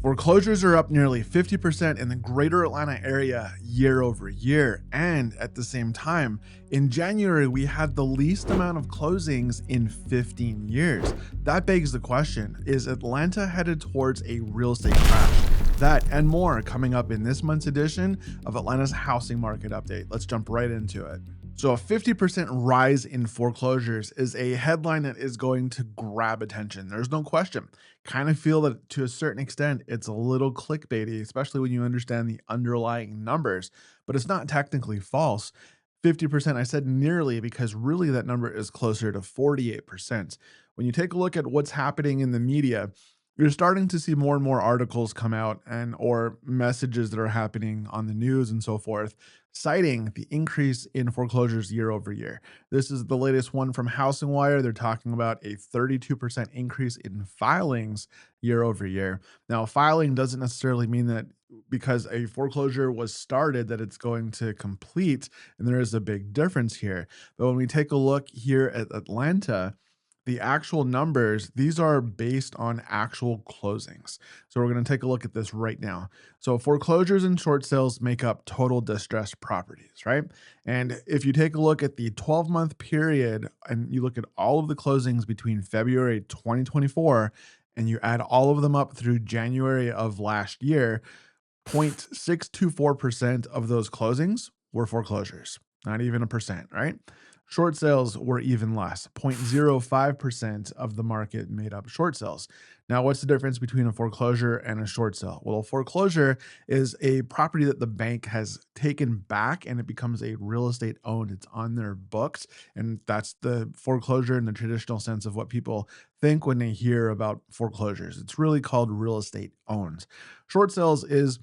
Foreclosures are up nearly 50% in the greater Atlanta area year over year. And at the same time, in January, we had the least amount of closings in 15 years. That begs the question, is Atlanta headed towards a real estate crash? That and more coming up in this month's edition of Atlanta's Housing Market Update. Let's jump right into it. So, a 50% rise in foreclosures is a headline that is going to grab attention. There's no question. Kind of feel that to a certain extent, it's a little clickbaity, especially when you understand the underlying numbers, but it's not technically false. 50%, I said nearly because really that number is closer to 48%. When you take a look at what's happening in the media, you're starting to see more and more articles come out and or messages that are happening on the news and so forth citing the increase in foreclosures year over year. This is the latest one from Housing Wire. They're talking about a 32% increase in filings year over year. Now, filing doesn't necessarily mean that because a foreclosure was started that it's going to complete, and there is a big difference here. But when we take a look here at Atlanta, the actual numbers, these are based on actual closings. So we're going to take a look at this right now. So foreclosures and short sales make up total distressed properties, right? And if you take a look at the 12-month period and you look at all of the closings between February 2024 and you add all of them up through January of last year, 0.624% of those closings were foreclosures, not even a percent, right? Short sales were even less. 0.05% of the market made up short sales. Now, what's the difference between a foreclosure and a short sale? Well, a foreclosure is a property that the bank has taken back and it becomes a real estate owned. It's on their books. And that's the foreclosure in the traditional sense of what people think when they hear about foreclosures. It's really called real estate owned. Short sales is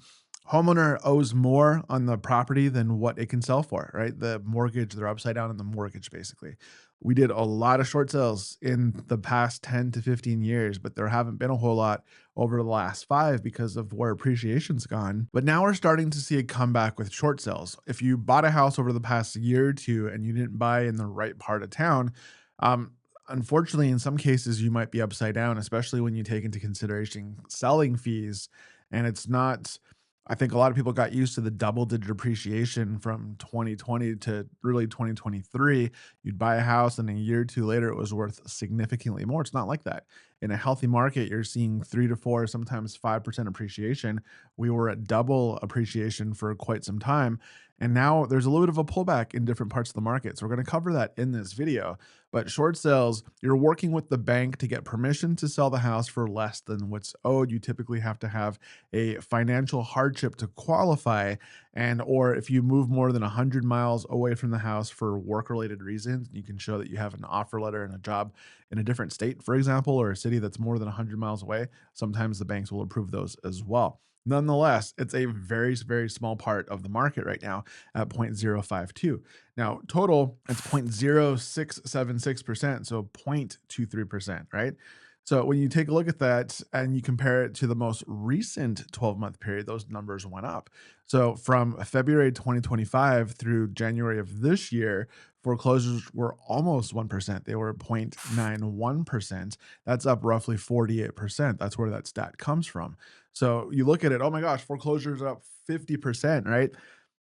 homeowner owes more on the property than what it can sell for, right? The mortgage, they're upside down in the mortgage, basically. We did a lot of short sales in the past 10 to 15 years, but there haven't been a whole lot over the last 5 because of where appreciation's gone. But now we're starting to see a comeback with short sales. If you bought a house over the past year or two and you didn't buy in the right part of town, um, unfortunately, in some cases, you might be upside down, especially when you take into consideration selling fees. And it's not I think a lot of people got used to the double-digit appreciation from 2020 to really 2023. You'd buy a house, and a year or two later, it was worth significantly more. It's not like that. In a healthy market, you're seeing 3 to 4, sometimes 5% appreciation. We were at double appreciation for quite some time, and now there's a little bit of a pullback in different parts of the market. So we're going to cover that in this video. But short sales, you're working with the bank to get permission to sell the house for less than what's owed. You typically have to have a financial hardship to qualify, and or if you move more than 100 miles away from the house for work related reasons, you can show that you have an offer letter and a job in a different state, for example, or a city that's more than 100 miles away. Sometimes the banks will approve those as well. Nonetheless, it's a very, very small part of the market right now at 0.052. Now, total, it's 0.0676%, so 0.23%, right? So when you take a look at that and you compare it to the most recent 12-month period, those numbers went up. So from February 2025 through January of this year, foreclosures were almost 1%. They were 0.91%. That's up roughly 48%. That's where that stat comes from. So you look at it, oh my gosh, foreclosures are up 50%, right?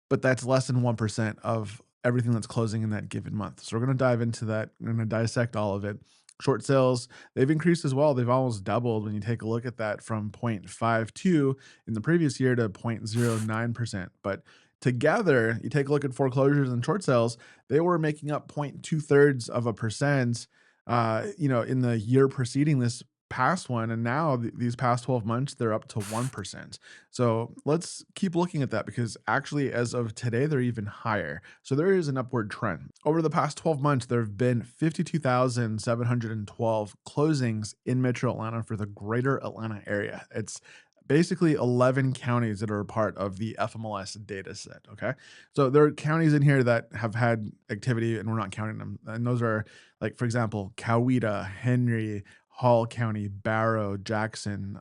But that's less than 1% of everything that's closing in that given month. So we're going to dive into that. We're going to dissect all of it. Short sales, they've increased as well. They've almost doubled when you take a look at that from 0.52 in the previous year to 0.09%. But together, you take a look at foreclosures and short sales, they were making up 0.2 of a percent, in the year preceding this past one. And now these past 12 months, they're up to 1%. So let's keep looking at that because actually, as of today, they're even higher. So there is an upward trend. Over the past 12 months, there have been 52,712 closings in Metro Atlanta for the greater Atlanta area. It's basically 11 counties that are a part of the FMLS data set. Okay. So there are counties in here that have had activity and we're not counting them. And those are like, for example, Coweta, Henry, Hall County, Barrow, Jackson.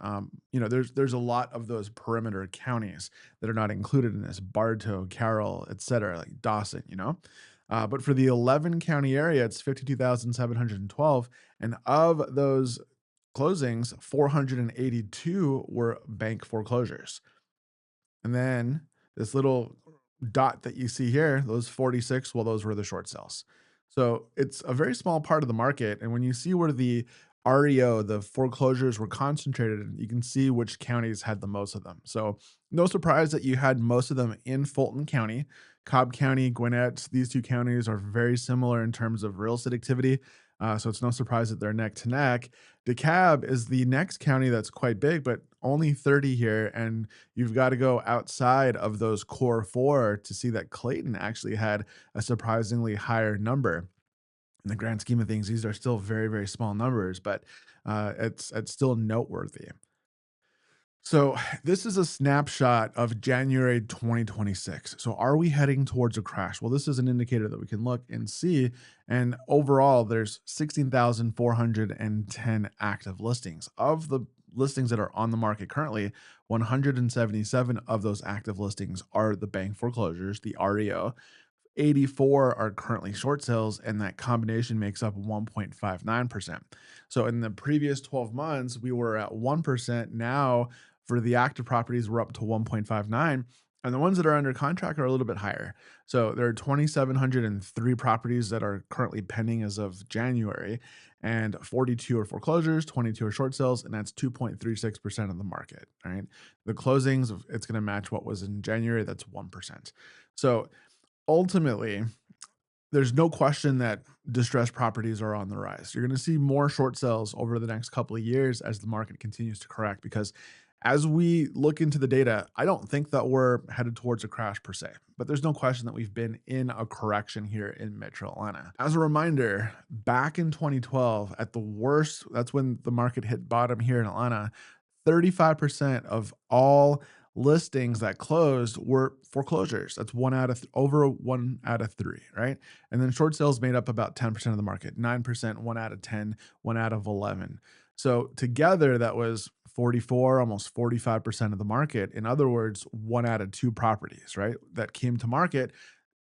There's a lot of those perimeter counties that are not included in this. Bartow, Carroll, etc., like Dawson. But for the 11 county area, it's 52,712, and of those closings, 482 were bank foreclosures. And then this little dot that you see here, those 46, well, those were the short sales. So it's a very small part of the market. And when you see where the REO, the foreclosures were concentrated, you can see which counties had the most of them. So no surprise that you had most of them in Fulton County, Cobb County, Gwinnett. These two counties are very similar in terms of real estate activity. So it's no surprise that they're neck to neck. DeKalb is the next county that's quite big, but only 30 here. And you've got to go outside of those core four to see that Clayton actually had a surprisingly higher number. In the grand scheme of things, these are still very, very small numbers, but it's still noteworthy. So this is a snapshot of January 2026. So are we heading towards a crash? Well, this is an indicator that we can look and see. And overall, there's 16,410 active listings. Of the listings that are on the market currently, 177 of those active listings are the bank foreclosures, the REO. 84 are currently short sales, and that combination makes up 1.59%. So in the previous 12 months, we were at 1%. Now, for the active properties, we're up to 1.59. And the ones that are under contract are a little bit higher. So there are 2,703 properties that are currently pending as of January, and 42 are foreclosures, 22 are short sales, and that's 2.36% of the market. All right. The closings, it's going to match what was in January. That's 1%. So ultimately, there's no question that distressed properties are on the rise. You're going to see more short sales over the next couple of years as the market continues to correct because as we look into the data, I don't think that we're headed towards a crash per se, but there's no question that we've been in a correction here in Metro Atlanta. As a reminder, back in 2012, at the worst, that's when the market hit bottom here in Atlanta. 35% of all listings that closed were foreclosures. That's over one out of three, right? And then short sales made up about 10% of the market, 9%, one out of 10, one out of 11. So together, that was 44, almost 45% of the market. In other words, one out of two properties, right, that came to market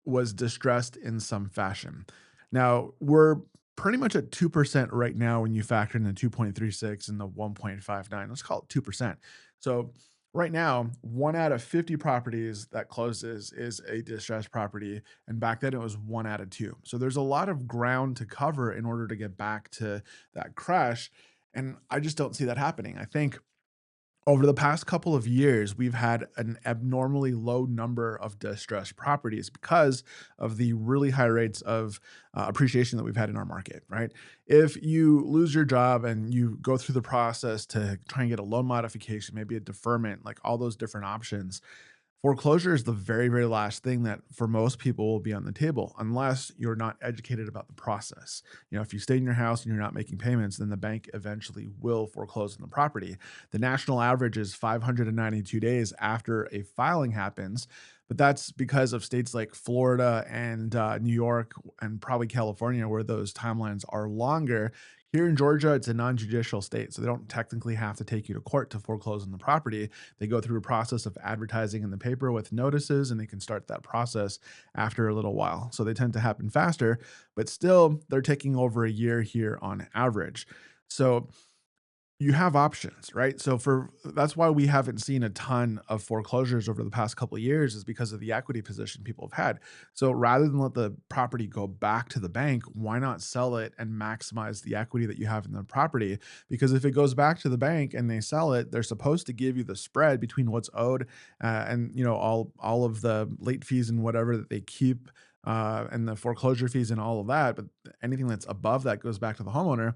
was distressed in some fashion. Now, we're pretty much at 2% right now when you factor in the 2.36 and the 1.59. Let's call it 2%. So, right now, one out of 50 properties that closes is a distressed property. And back then it was one out of two. So, there's a lot of ground to cover in order to get back to that crash. And I just don't see that happening. I think over the past couple of years, we've had an abnormally low number of distressed properties because of the really high rates of appreciation that we've had in our market, right? If you lose your job and you go through the process to try and get a loan modification, maybe a deferment, like all those different options, foreclosure is the very, very last thing that for most people will be on the table unless you're not educated about the process. You know, if you stay in your house and you're not making payments, then the bank eventually will foreclose on the property. The national average is 592 days after a filing happens, but that's because of states like Florida and New York and probably California where those timelines are longer. Here in Georgia, it's a non-judicial state, so they don't technically have to take you to court to foreclose on the property. They go through a process of advertising in the paper with notices, and they can start that process after a little while. So they tend to happen faster, but still, they're taking over a year here on average. So you have options, right? So for that's why we haven't seen a ton of foreclosures over the past couple of years is because of the equity position people have had. So rather than let the property go back to the bank, why not sell it and maximize the equity that you have in the property? Because if it goes back to the bank and they sell it, they're supposed to give you the spread between what's owed and all of the late fees and whatever that they keep and the foreclosure fees and all of that. But anything that's above that goes back to the homeowner,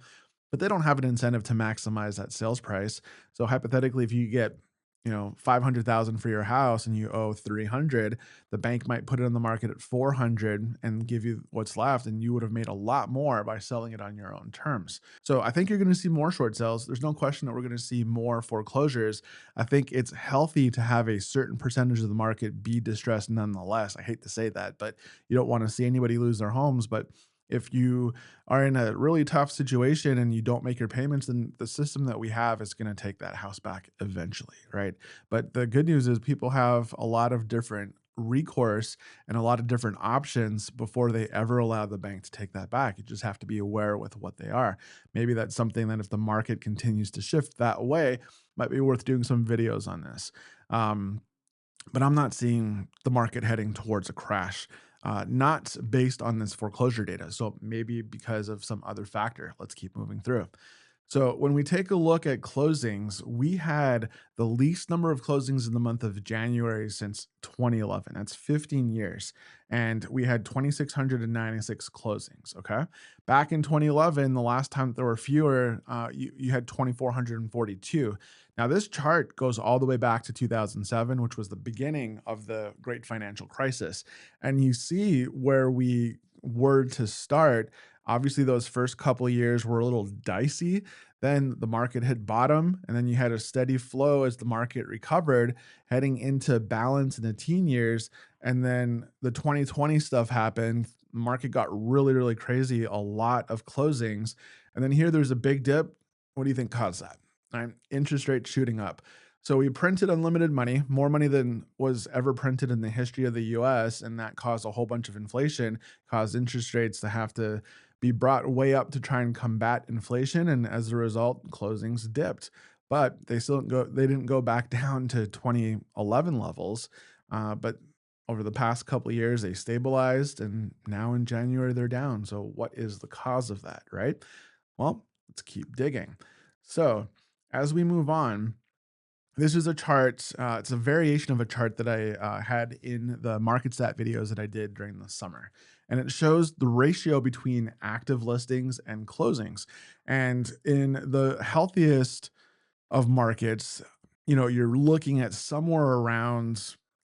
but they don't have an incentive to maximize that sales price. So hypothetically, if you get, 500,000 for your house and you owe 300, the bank might put it on the market at 400 and give you what's left. And you would have made a lot more by selling it on your own terms. So I think you're going to see more short sales. There's no question that we're going to see more foreclosures. I think it's healthy to have a certain percentage of the market be distressed nonetheless. I hate to say that, but you don't want to see anybody lose their homes. But if you are in a really tough situation and you don't make your payments, then the system that we have is going to take that house back eventually, right? But the good news is people have a lot of different recourse and a lot of different options before they ever allow the bank to take that back. You just have to be aware with what they are. Maybe that's something that if the market continues to shift that way, might be worth doing some videos on this. Um, but I'm not seeing the market heading towards a crash, not based on this foreclosure data. So maybe because of some other factor. Let's keep moving through. So when we take a look at closings, we had the least number of closings in the month of January since 2011. That's 15 years. And we had 2,696 closings. Okay. Back in 2011, the last time there were fewer, you had 2,442. Now, this chart goes all the way back to 2007, which was the beginning of the great financial crisis. And you see where we were to start. Obviously, those first couple of years were a little dicey. Then the market hit bottom, and then you had a steady flow as the market recovered, heading into balance in the teen years. And then the 2020 stuff happened. The market got really, really crazy, a lot of closings. And then here there's a big dip. What do you think caused that? Right? Interest rates shooting up. So we printed unlimited money, more money than was ever printed in the history of the US. And that caused a whole bunch of inflation, caused interest rates to have to be brought way up to try and combat inflation. And as a result, closings dipped. But they didn't go back down to 2011 levels. But over the past couple of years, they stabilized. And now in January, they're down. So what is the cause of that, right? Well, let's keep digging. So as we move on, this is a chart. It's a variation of a chart that I had in the market stat videos that I did during the summer. And it shows the ratio between active listings and closings. And in the healthiest of markets, you're looking at somewhere around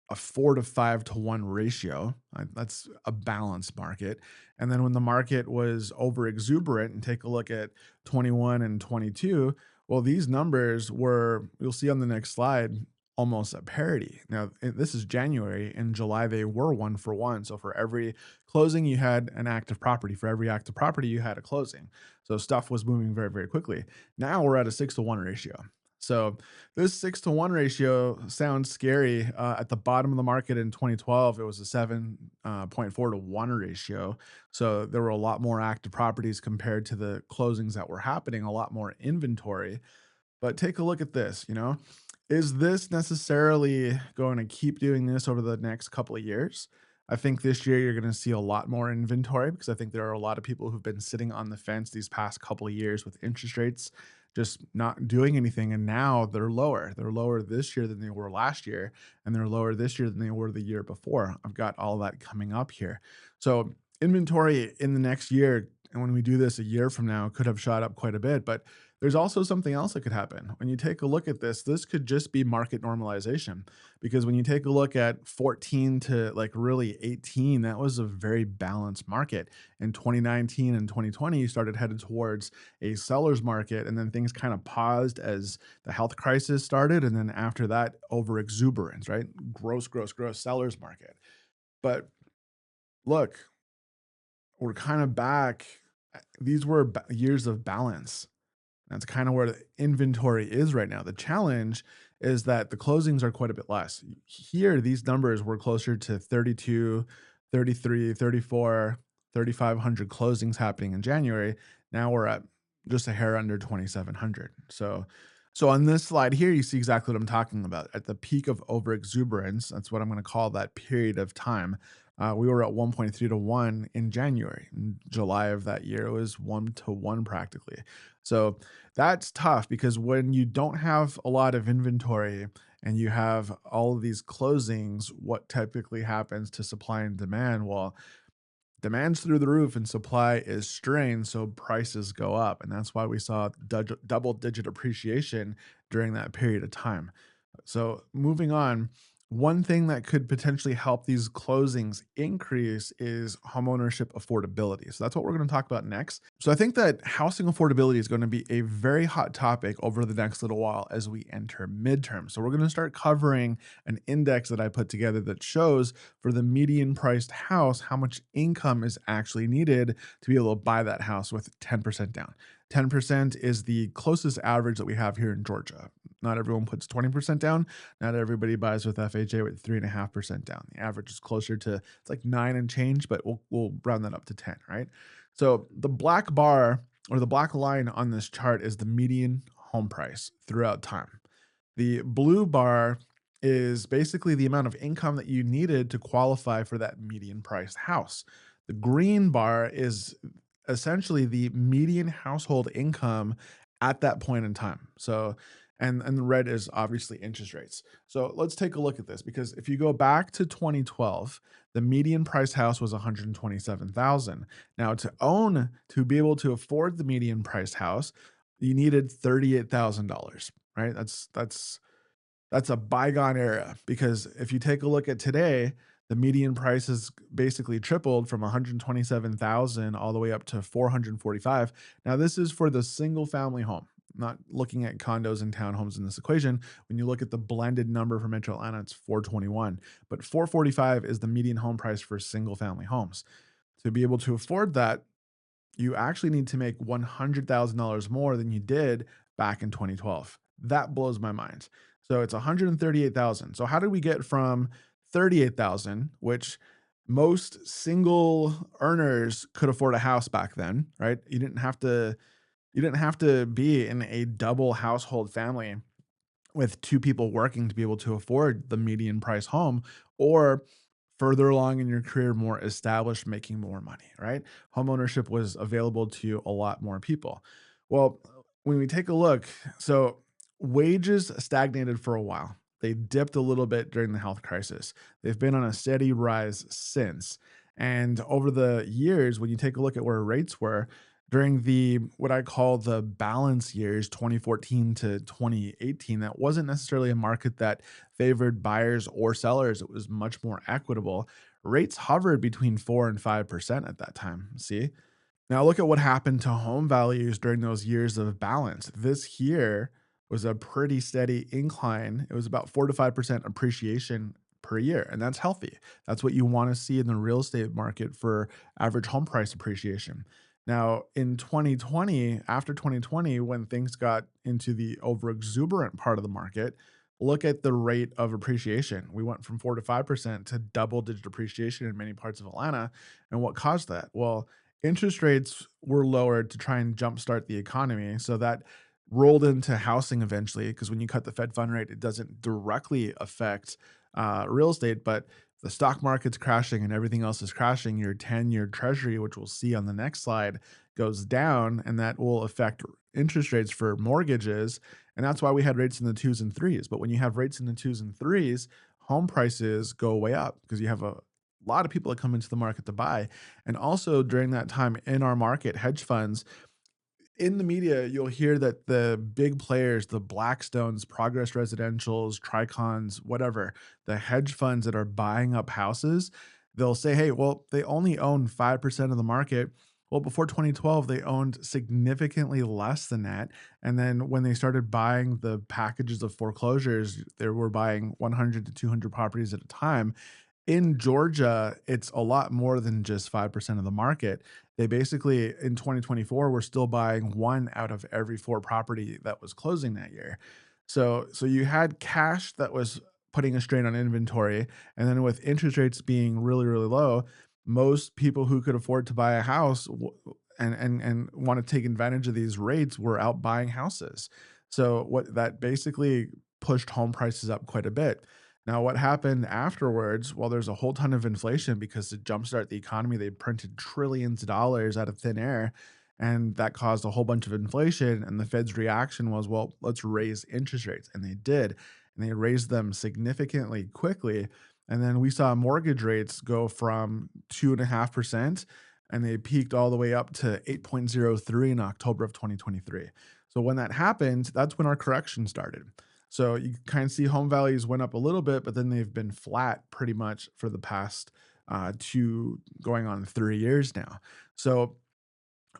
a 4 to 5 to 1 ratio. That's a balanced market. And then when the market was over exuberant, and take a look at 21 and 22, well, these numbers were, you'll see on the next slide, almost at parity. Now, this is January. In July, they were 1 for 1. So for every closing, you had an active property. For every active property, you had a closing. So stuff was moving very, very quickly. Now we're at a 6 to 1 ratio. So this 6 to 1 ratio sounds scary. At the bottom of the market in 2012, it was a 7.4 to 1 ratio. So there were a lot more active properties compared to the closings that were happening, a lot more inventory. But take a look at this, is this necessarily going to keep doing this over the next couple of years? I think this year you're going to see a lot more inventory because I think there are a lot of people who've been sitting on the fence these past couple of years with interest rates just not doing anything. And now they're lower. They're lower this year than they were last year. And they're lower this year than they were the year before. I've got all that coming up here. So inventory in the next year, and when we do this a year from now, could have shot up quite a bit. But there's also something else that could happen. When you take a look at this could just be market normalization. Because when you take a look at 14 to like really 18, that was a very balanced market. In 2019 and 2020, you started headed towards a seller's market, and then things kind of paused as the health crisis started. And then after that, over exuberance, right? Gross, gross, gross seller's market. But look, we're kind of back. These were years of balance. That's kind of where the inventory is right now. The challenge is that the closings are quite a bit less. Here, these numbers were closer to 32, 33, 34, 3,500 closings happening in January. Now we're at just a hair under 2,700. So on this slide here, you see exactly what I'm talking about. At the peak of overexuberance, that's what I'm going to call that period of time. We were at 1.3 to 1 in January. In July of that year, it was 1 to 1 practically. So that's tough because when you don't have a lot of inventory and you have all of these closings, what typically happens to supply and demand? Well, demand's through the roof and supply is strained, so prices go up. And that's why we saw double digit appreciation during that period of time. So moving on, one thing that could potentially help these closings increase is homeownership affordability. So that's what we're going to talk about next. So I think that housing affordability is going to be a very hot topic over the next little while as we enter midterm. So we're going to start covering an index that I put together that shows for the median priced house how much income is actually needed to be able to buy that house with 10% down. 10% is the closest average that we have here in Georgia. Not everyone puts 20% down. Not everybody buys with FHA with 3.5% down. The average is closer to it's like 9 and change, but we'll round that up to 10, right? So the black bar or the black line on this chart is the median home price throughout time. The blue bar is basically the amount of income that you needed to qualify for that median priced house. The green bar is essentially the median household income at that point in time. So, and the red is obviously interest rates. So let's take a look at this because if you go back to 2012, the median price house was 127,000. Now to be able to afford the median price house, you needed $38,000, right? That's a bygone era because if you take a look at today, the median price has basically tripled from 127,000 all the way up to 445. Now this is for the single family home. Not looking at condos and townhomes in this equation. When you look at the blended number for Metro Atlanta, it's 421, but 445 is the median home price for single family homes. To be able to afford that, you actually need to make $100,000 more than you did back in 2012. That blows my mind. So it's 138,000. So how did we get from 38,000, which most single earners could afford a house back then, right? You didn't have to be in a double household family with two people working to be able to afford the median price home, or further along in your career, more established, making more money, right? Homeownership was available to a lot more people. Well, when we take a look, so wages stagnated for a while. They dipped a little bit during the health crisis. They've been on a steady rise since. And over the years, when you take a look at where rates were, during the what I call the balance years, 2014 to 2018, that wasn't necessarily a market that favored buyers or sellers. It was much more equitable. Rates hovered between 4 and 5% at that time. See? Now look at what happened to home values during those years of balance. This year was a pretty steady incline. It was about 4 to 5% appreciation per year, and that's healthy. That's what you want to see in the real estate market for average home price appreciation. Now, in 2020, after 2020, when things got into the over exuberant part of the market, look at the rate of appreciation. We went from 4 to 5% to double digit appreciation in many parts of Atlanta. And what caused that? Well, interest rates were lowered to try and jumpstart the economy. So that rolled into housing eventually, because when you cut the Fed fund rate, it doesn't directly affect real estate, but the stock market's crashing and everything else is crashing. Your 10-year treasury, which we'll see on the next slide, goes down, and that will affect interest rates for mortgages. And that's why we had rates in the twos and threes. But when you have rates in the twos and threes, home prices go way up because you have a lot of people that come into the market to buy. And also during that time in our market, hedge funds in the media, you'll hear that the big players, the Blackstones, Progress Residentials, Tricons, whatever, the hedge funds that are buying up houses, they'll say, hey, well, they only own 5% of the market. Well, before 2012, they owned significantly less than that. And then when they started buying the packages of foreclosures, they were buying 100 to 200 properties at a time. In Georgia, it's a lot more than just 5% of the market. They basically, in 2024, were still buying one out of every four property that was closing that year. So you had cash that was putting a strain on inventory, and then with interest rates being really, really low, most people who could afford to buy a house and want to take advantage of these rates were out buying houses. So what that basically pushed home prices up quite a bit. Now, what happened afterwards? Well, there's a whole ton of inflation because to jumpstart the economy, they printed trillions of dollars out of thin air, and that caused a whole bunch of inflation. And the Fed's reaction was, well, let's raise interest rates. And they did. And they raised them significantly quickly. And then we saw mortgage rates go from 2.5%, and they peaked all the way up to 8.03 in October of 2023. So when that happened, that's when our correction started. So you kind of see home values went up a little bit, but then they've been flat pretty much for the past 2 going on 3 years now. So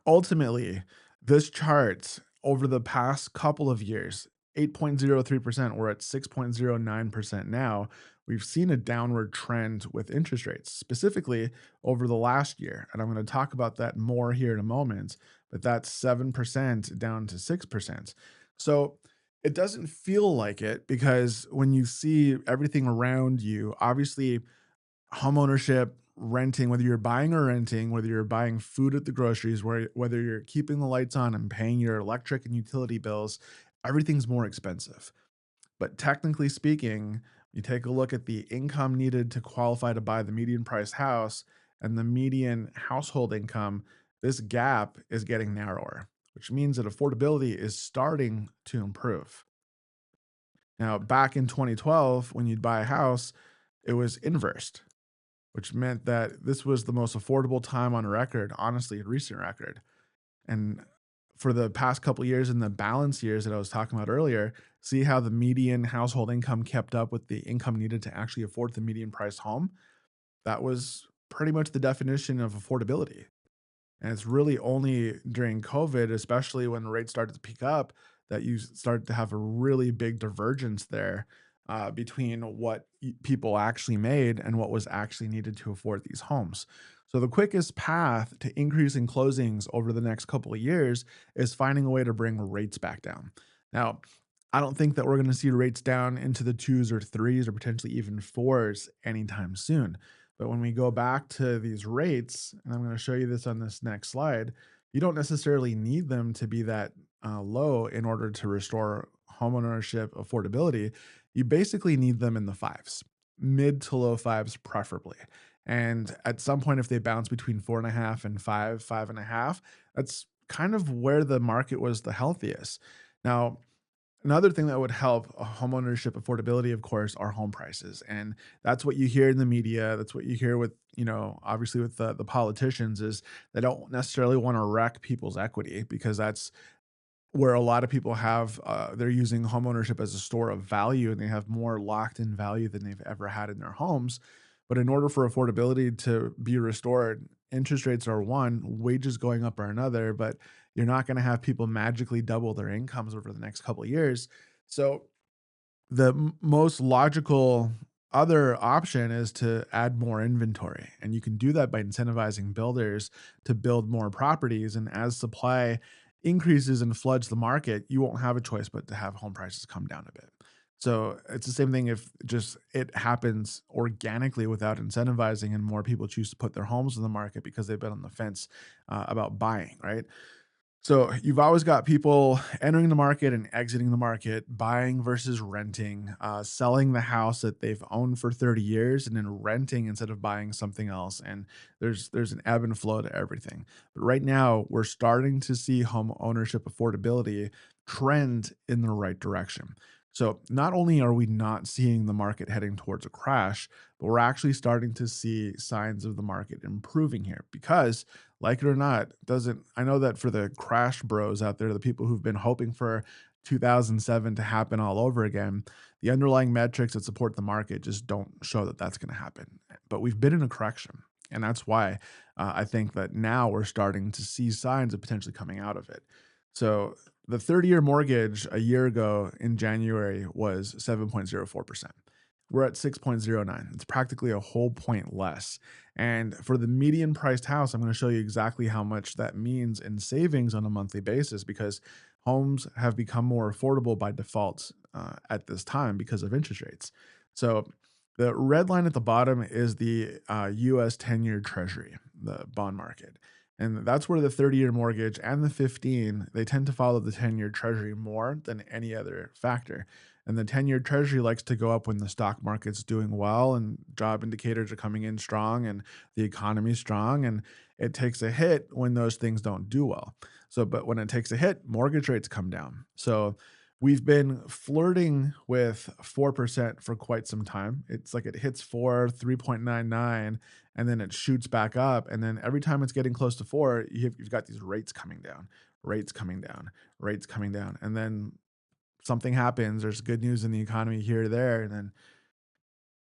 ultimately, this chart over the past couple of years, 8.03%, we're at 6.09% now. We've seen a downward trend with interest rates, specifically over the last year. And I'm going to talk about that more here in a moment, but that's 7% down to 6%. So it doesn't feel like it because when you see everything around you, obviously homeownership, renting, whether you're buying or renting, whether you're buying food at the groceries, whether you're keeping the lights on and paying your electric and utility bills, everything's more expensive. But technically speaking, you take a look at the income needed to qualify to buy the median price house and the median household income, this gap is getting narrower, which means that affordability is starting to improve. Now, back in 2012, when you'd buy a house, it was inversed, which meant that this was the most affordable time on record, honestly, in recent record. And for the past couple years in the balance years that I was talking about earlier, see how the median household income kept up with the income needed to actually afford the median price home? That was pretty much the definition of affordability. And it's really only during COVID, especially when rates started to peak up, that you started to have a really big divergence there between what people actually made and what was actually needed to afford these homes. So the quickest path to increasing closings over the next couple of years is finding a way to bring rates back down. Now, I don't think that we're going to see rates down into the twos or threes or potentially even fours anytime soon. But when we go back to these rates, and I'm going to show you this on this next slide, you don't necessarily need them to be that low in order to restore homeownership affordability. You basically need them in the fives, mid to low fives, preferably. And at some point, if they bounce between 4.5 and 5, 5.5, that's kind of where the market was the healthiest. Now, another thing that would help homeownership affordability, of course, are home prices. And that's what you hear in the media. That's what you hear with, obviously with the politicians is they don't necessarily want to wreck people's equity because that's where a lot of people have, they're using homeownership as a store of value and they have more locked in value than they've ever had in their homes. But in order for affordability to be restored, interest rates are one, wages going up are another, but you're not going to have people magically double their incomes over the next couple of years. So the most logical other option is to add more inventory. And you can do that by incentivizing builders to build more properties. And as supply increases and floods the market, you won't have a choice but to have home prices come down a bit. So it's the same thing if just it happens organically without incentivizing and more people choose to put their homes in the market because they've been on the fence about buying, right? So you've always got people entering the market and exiting the market, buying versus renting, selling the house that they've owned for 30 years and then renting instead of buying something else. And there's an ebb and flow to everything. But right now, we're starting to see home ownership affordability trend in the right direction. So not only are we not seeing the market heading towards a crash, but we're actually starting to see signs of the market improving here because like it or not, doesn't I know that for the crash bros out there, the people who've been hoping for 2007 to happen all over again, the underlying metrics that support the market just don't show that that's going to happen. But we've been in a correction. And that's why I think that now we're starting to see signs of potentially coming out of it. So the 30-year mortgage a year ago in January was 7.04%. We're at 6.09. It's practically a whole point less. And for the median priced house, I'm going to show you exactly how much that means in savings on a monthly basis because homes have become more affordable by default at this time because of interest rates. So the red line at the bottom is the US 10-year treasury, the bond market. And that's where the 30-year mortgage and the 15, they tend to follow the 10-year treasury more than any other factor. And the 10-year treasury likes to go up when the stock market's doing well and job indicators are coming in strong and the economy's strong. And it takes a hit when those things don't do well. So, but when it takes a hit, mortgage rates come down. So we've been flirting with 4% for quite some time. It's like it hits 4, 3.99, and then it shoots back up. And then every time it's getting close to 4, you've got these rates coming down, rates coming down, rates coming down. And then something happens, there's good news in the economy here or there, and then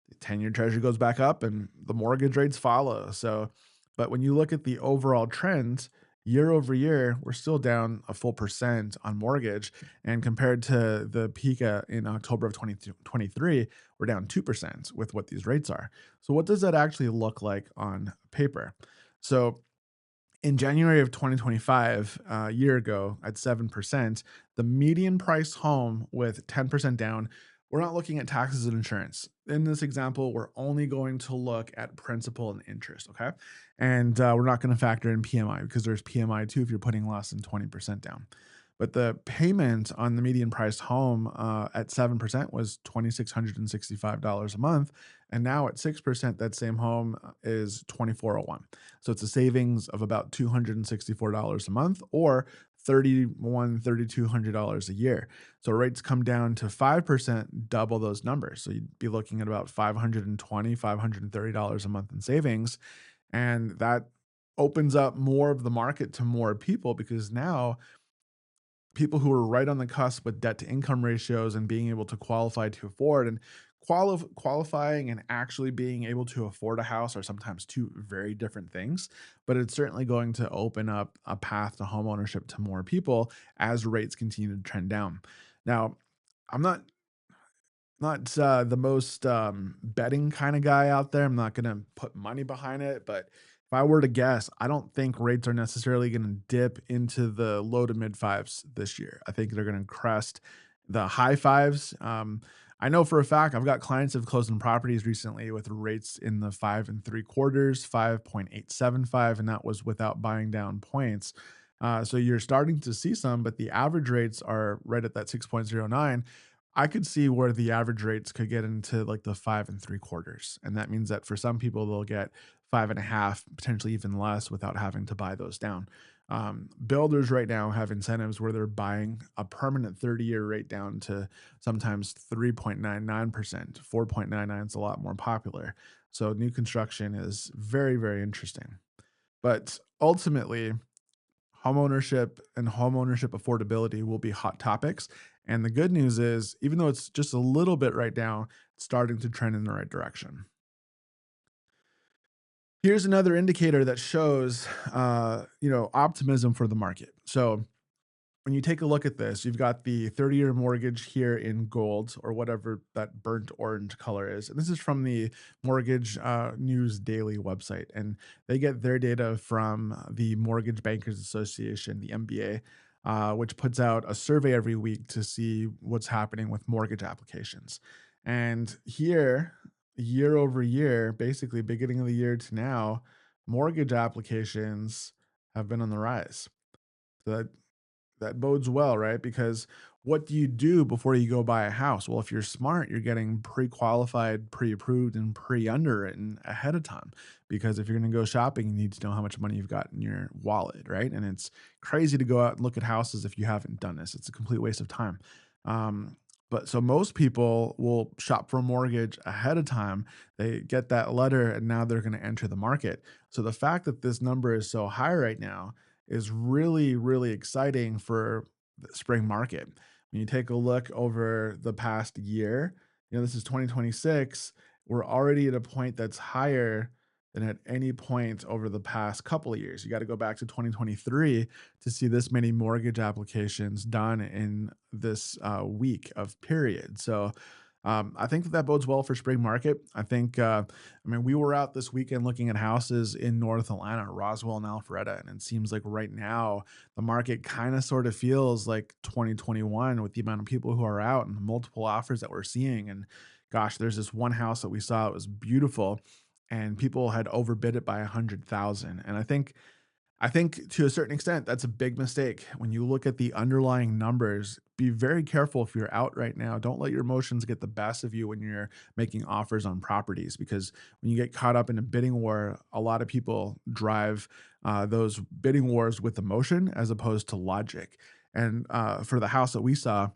the 10-year treasury goes back up and the mortgage rates follow. So, but when you look at the overall trends, year over year, we're still down a full percent on mortgage. And compared to the peak in October of 2023, we're down 2% with what these rates are. So, what does that actually look like on paper? So, in January of 2025, a year ago at 7%, the median price home with 10% down, we're not looking at taxes and insurance. In this example, we're only going to look at principal and interest, okay? And we're not going to factor in PMI because there's PMI too if you're putting less than 20% down. But the payment on the median priced home at 7% was $2,665 a month. And now at 6%, that same home is 2401. So it's a savings of about $264 a month or $3,200 a year. So rates come down to 5%, double those numbers. So you'd be looking at about $530 a month in savings. And that opens up more of the market to more people because now people who are right on the cusp with debt to income ratios and being able to qualify to afford and qualifying and actually being able to afford a house are sometimes two very different things, but it's certainly going to open up a path to home ownership to more people as rates continue to trend down. Now, I'm not the most betting kind of guy out there. I'm not going to put money behind it, but if I were to guess, I don't think rates are necessarily going to dip into the low to mid fives this year. I think they're going to crest the high fives. I know for a fact I've got clients who've closed on properties recently with rates in the 5.75, 5.875, and that was without buying down points. So you're starting to see some, but the average rates are right at that 6.09. I could see where the average rates could get into like the 5.75. And that means that for some people, they'll get 5.5, potentially even less without having to buy those down. Builders right now have incentives where they're buying a permanent 30-year rate down to sometimes 3.99%. 4.99 is a lot more popular. So new construction is very, very interesting. But ultimately, homeownership and homeownership affordability will be hot topics. And the good news is, even though it's just a little bit right now, it's starting to trend in the right direction. Here's another indicator that shows, optimism for the market. So when you take a look at this, you've got the 30-year mortgage here in gold or whatever that burnt orange color is. And this is from the Mortgage News Daily website. And they get their data from the Mortgage Bankers Association, the MBA, which puts out a survey every week to see what's happening with mortgage applications. And here, year over year, basically beginning of the year to now, mortgage applications have been on the rise. So that bodes well, right? Because what do you do before you go buy a house? Well, if you're smart, you're getting pre-qualified, pre-approved, and pre-underwritten ahead of time. Because if you're going to go shopping, you need to know how much money you've got in your wallet, right? And it's crazy to go out and look at houses if you haven't done this. It's a complete waste of time. Um, but so most people will shop for a mortgage ahead of time. They get that letter, and now they're going to enter the market. So the fact that this number is so high right now is really, really exciting for the spring market. When you take a look over the past year, this is 2026, we're already at a point that's higher than at any point over the past couple of years. You got to go back to 2023 to see this many mortgage applications done in this week of period. So I think that bodes well for spring market. We were out this weekend looking at houses in North Atlanta, Roswell and Alpharetta, and it seems like right now the market kind of sort of feels like 2021 with the amount of people who are out and the multiple offers that we're seeing. And gosh, there's this one house that we saw, it was beautiful, and people had overbid it by 100,000. And I think to a certain extent, that's a big mistake. When you look at the underlying numbers, be very careful if you're out right now. Don't let your emotions get the best of you when you're making offers on properties, because when you get caught up in a bidding war, a lot of people drive those bidding wars with emotion as opposed to logic. And for the house that we saw,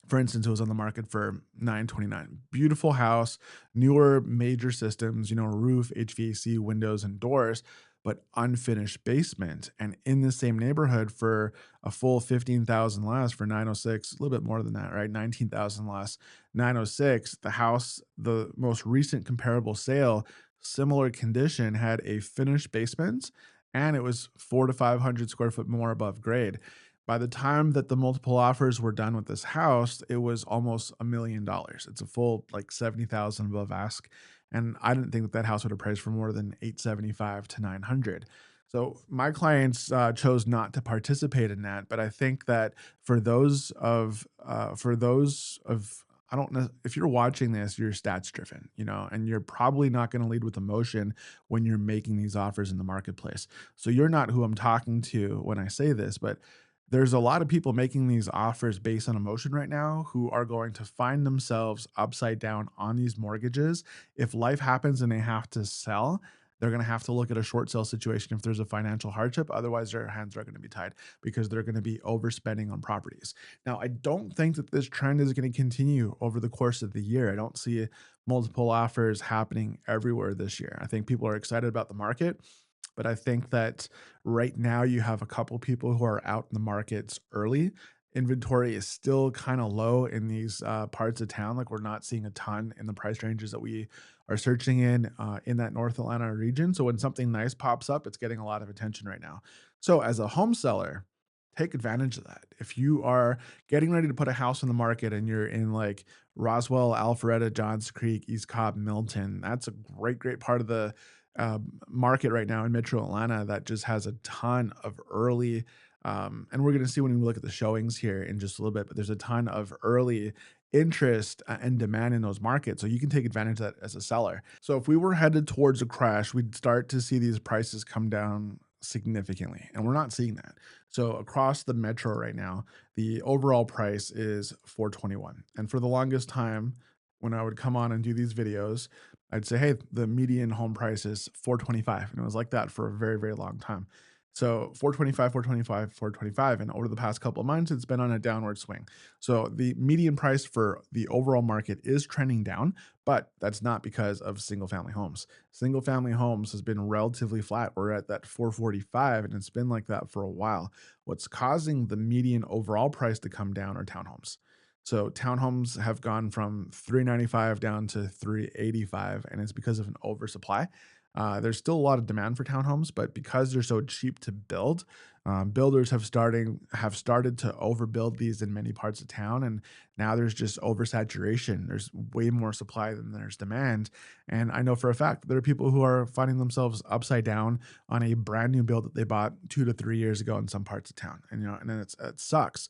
for instance, it was on the market for 929. Beautiful house, newer major systems, roof, HVAC, windows, and doors, but unfinished basement. And in the same neighborhood for a full 15,000 less for 906, a little bit more than that, right? 19,000 less, 906. The house, the most recent comparable sale, similar condition, had a finished basement and it was 4 to 500 square foot more above grade. By the time that the multiple offers were done with this house, it was almost $1 million. It's a full like 70,000 above ask, and I didn't think that that house would appraise for more than 875 to 900. So my clients chose not to participate in that, but I think that for those of I don't know if you're watching this, you're stats driven, and you're probably not going to lead with emotion when you're making these offers in the marketplace. So you're not who I'm talking to when I say this, but there's a lot of people making these offers based on emotion right now who are going to find themselves upside down on these mortgages. If life happens and they have to sell, they're going to have to look at a short sale situation if there's a financial hardship. Otherwise, their hands are going to be tied because they're going to be overspending on properties. Now, I don't think that this trend is going to continue over the course of the year. I don't see multiple offers happening everywhere this year. I think people are excited about the market, but I think that right now you have a couple people who are out in the markets early. Inventory is still kind of low in these parts of town. Like we're not seeing a ton in the price ranges that we are searching in that North Atlanta region. So when something nice pops up, it's getting a lot of attention right now. So as a home seller, take advantage of that. If you are getting ready to put a house on the market and you're in like Roswell, Alpharetta, Johns Creek, East Cobb, Milton, that's a great part of the market right now in Metro Atlanta that just has a ton of early. And we're going to see when we look at the showings here in just a little bit, but there's a ton of early interest and demand in those markets. So you can take advantage of that as a seller. So if we were headed towards a crash, we'd start to see these prices come down significantly. And we're not seeing that. So across the metro right now, the overall price is 421. And for the longest time, when I would come on and do these videos, I'd say, hey, the median home price is 425. And it was like that for a very long time. So 425, 425, 425. And over the past couple of months, it's been on a downward swing. So the median price for the overall market is trending down, but that's not because of single family homes. Single family homes has been relatively flat. We're at that 445, and it's been like that for a while. What's causing the median overall price to come down are townhomes. So townhomes have gone from 395 down to 385, and it's because of an oversupply. There's still a lot of demand for townhomes, but because they're so cheap to build, builders have started to overbuild these in many parts of town, and now there's just oversaturation. There's way more supply than there's demand, and I know for a fact there are people who are finding themselves upside down on a brand new build that they bought 2 to 3 years ago in some parts of town, and then it sucks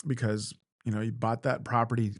because you bought that property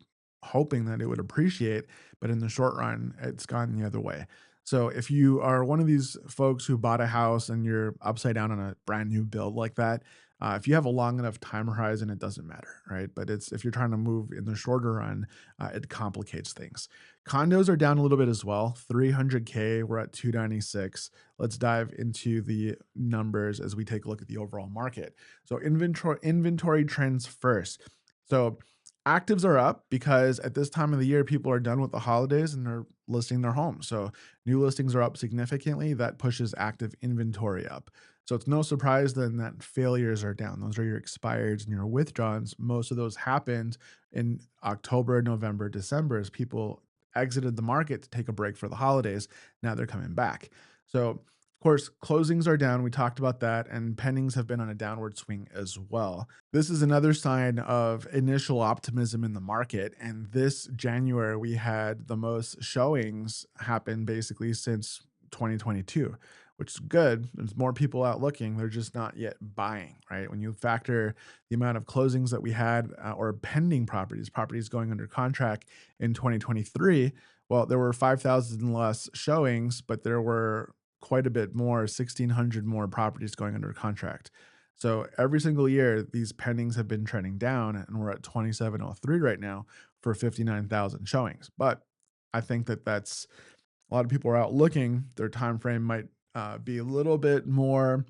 hoping that it would appreciate, but in the short run, it's gone the other way. So if you are one of these folks who bought a house and you're upside down on a brand new build like that, if you have a long enough time horizon, it doesn't matter, right? But it's if you're trying to move in the shorter run, it complicates things. Condos are down a little bit as well. 300K, we're at 296. Let's dive into the numbers as we take a look at the overall market. So inventory trends first. So actives are up because at this time of the year, people are done with the holidays and they're listing their homes. So new listings are up significantly. That pushes active inventory up. So it's no surprise then that failures are down. Those are your expireds and your withdrawals. Most of those happened in October, November, December as people exited the market to take a break for the holidays. Now they're coming back. So of course, closings are down. We talked about that, and pendings have been on a downward swing as well. This is another sign of initial optimism in the market. And this January, we had the most showings happen basically since 2022, which is good. There's more people out looking. They're just not yet buying, right? When you factor the amount of closings that we had or pending properties going under contract in 2023, well, there were 5,000 less showings, but there were quite a bit more, 1,600 more properties going under contract. So every single year, these pendings have been trending down, and we're at 2,703 right now for 59,000 showings. But I think that that's a lot of people are out looking. Their time frame might be a little bit more.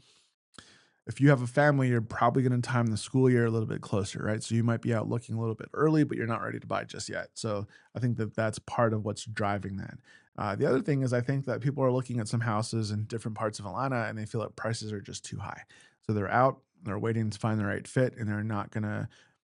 If you have a family, you're probably going to time the school year a little bit closer, right? So you might be out looking a little bit early, but you're not ready to buy just yet. So I think that that's part of what's driving that. The other thing is I think that people are looking at some houses in different parts of Atlanta and they feel like prices are just too high. So they're out, they're waiting to find the right fit, and they're not going to.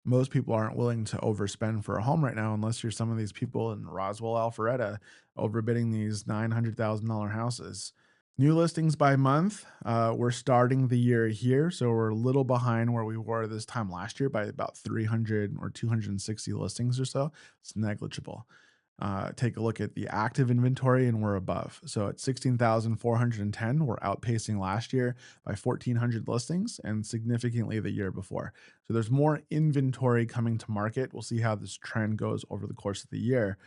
Most people aren't willing to overspend for a home right now, unless you're some of these people in Roswell, Alpharetta, overbidding these $900,000 houses. New listings by month. We're starting the year here, so we're a little behind where we were this time last year by about 300 or 260 listings or so. It's negligible. Take a look at the active inventory, and we're above. So at 16,410, we're outpacing last year by 1,400 listings and significantly the year before. So there's more inventory coming to market. We'll see how this trend goes over the course of the year.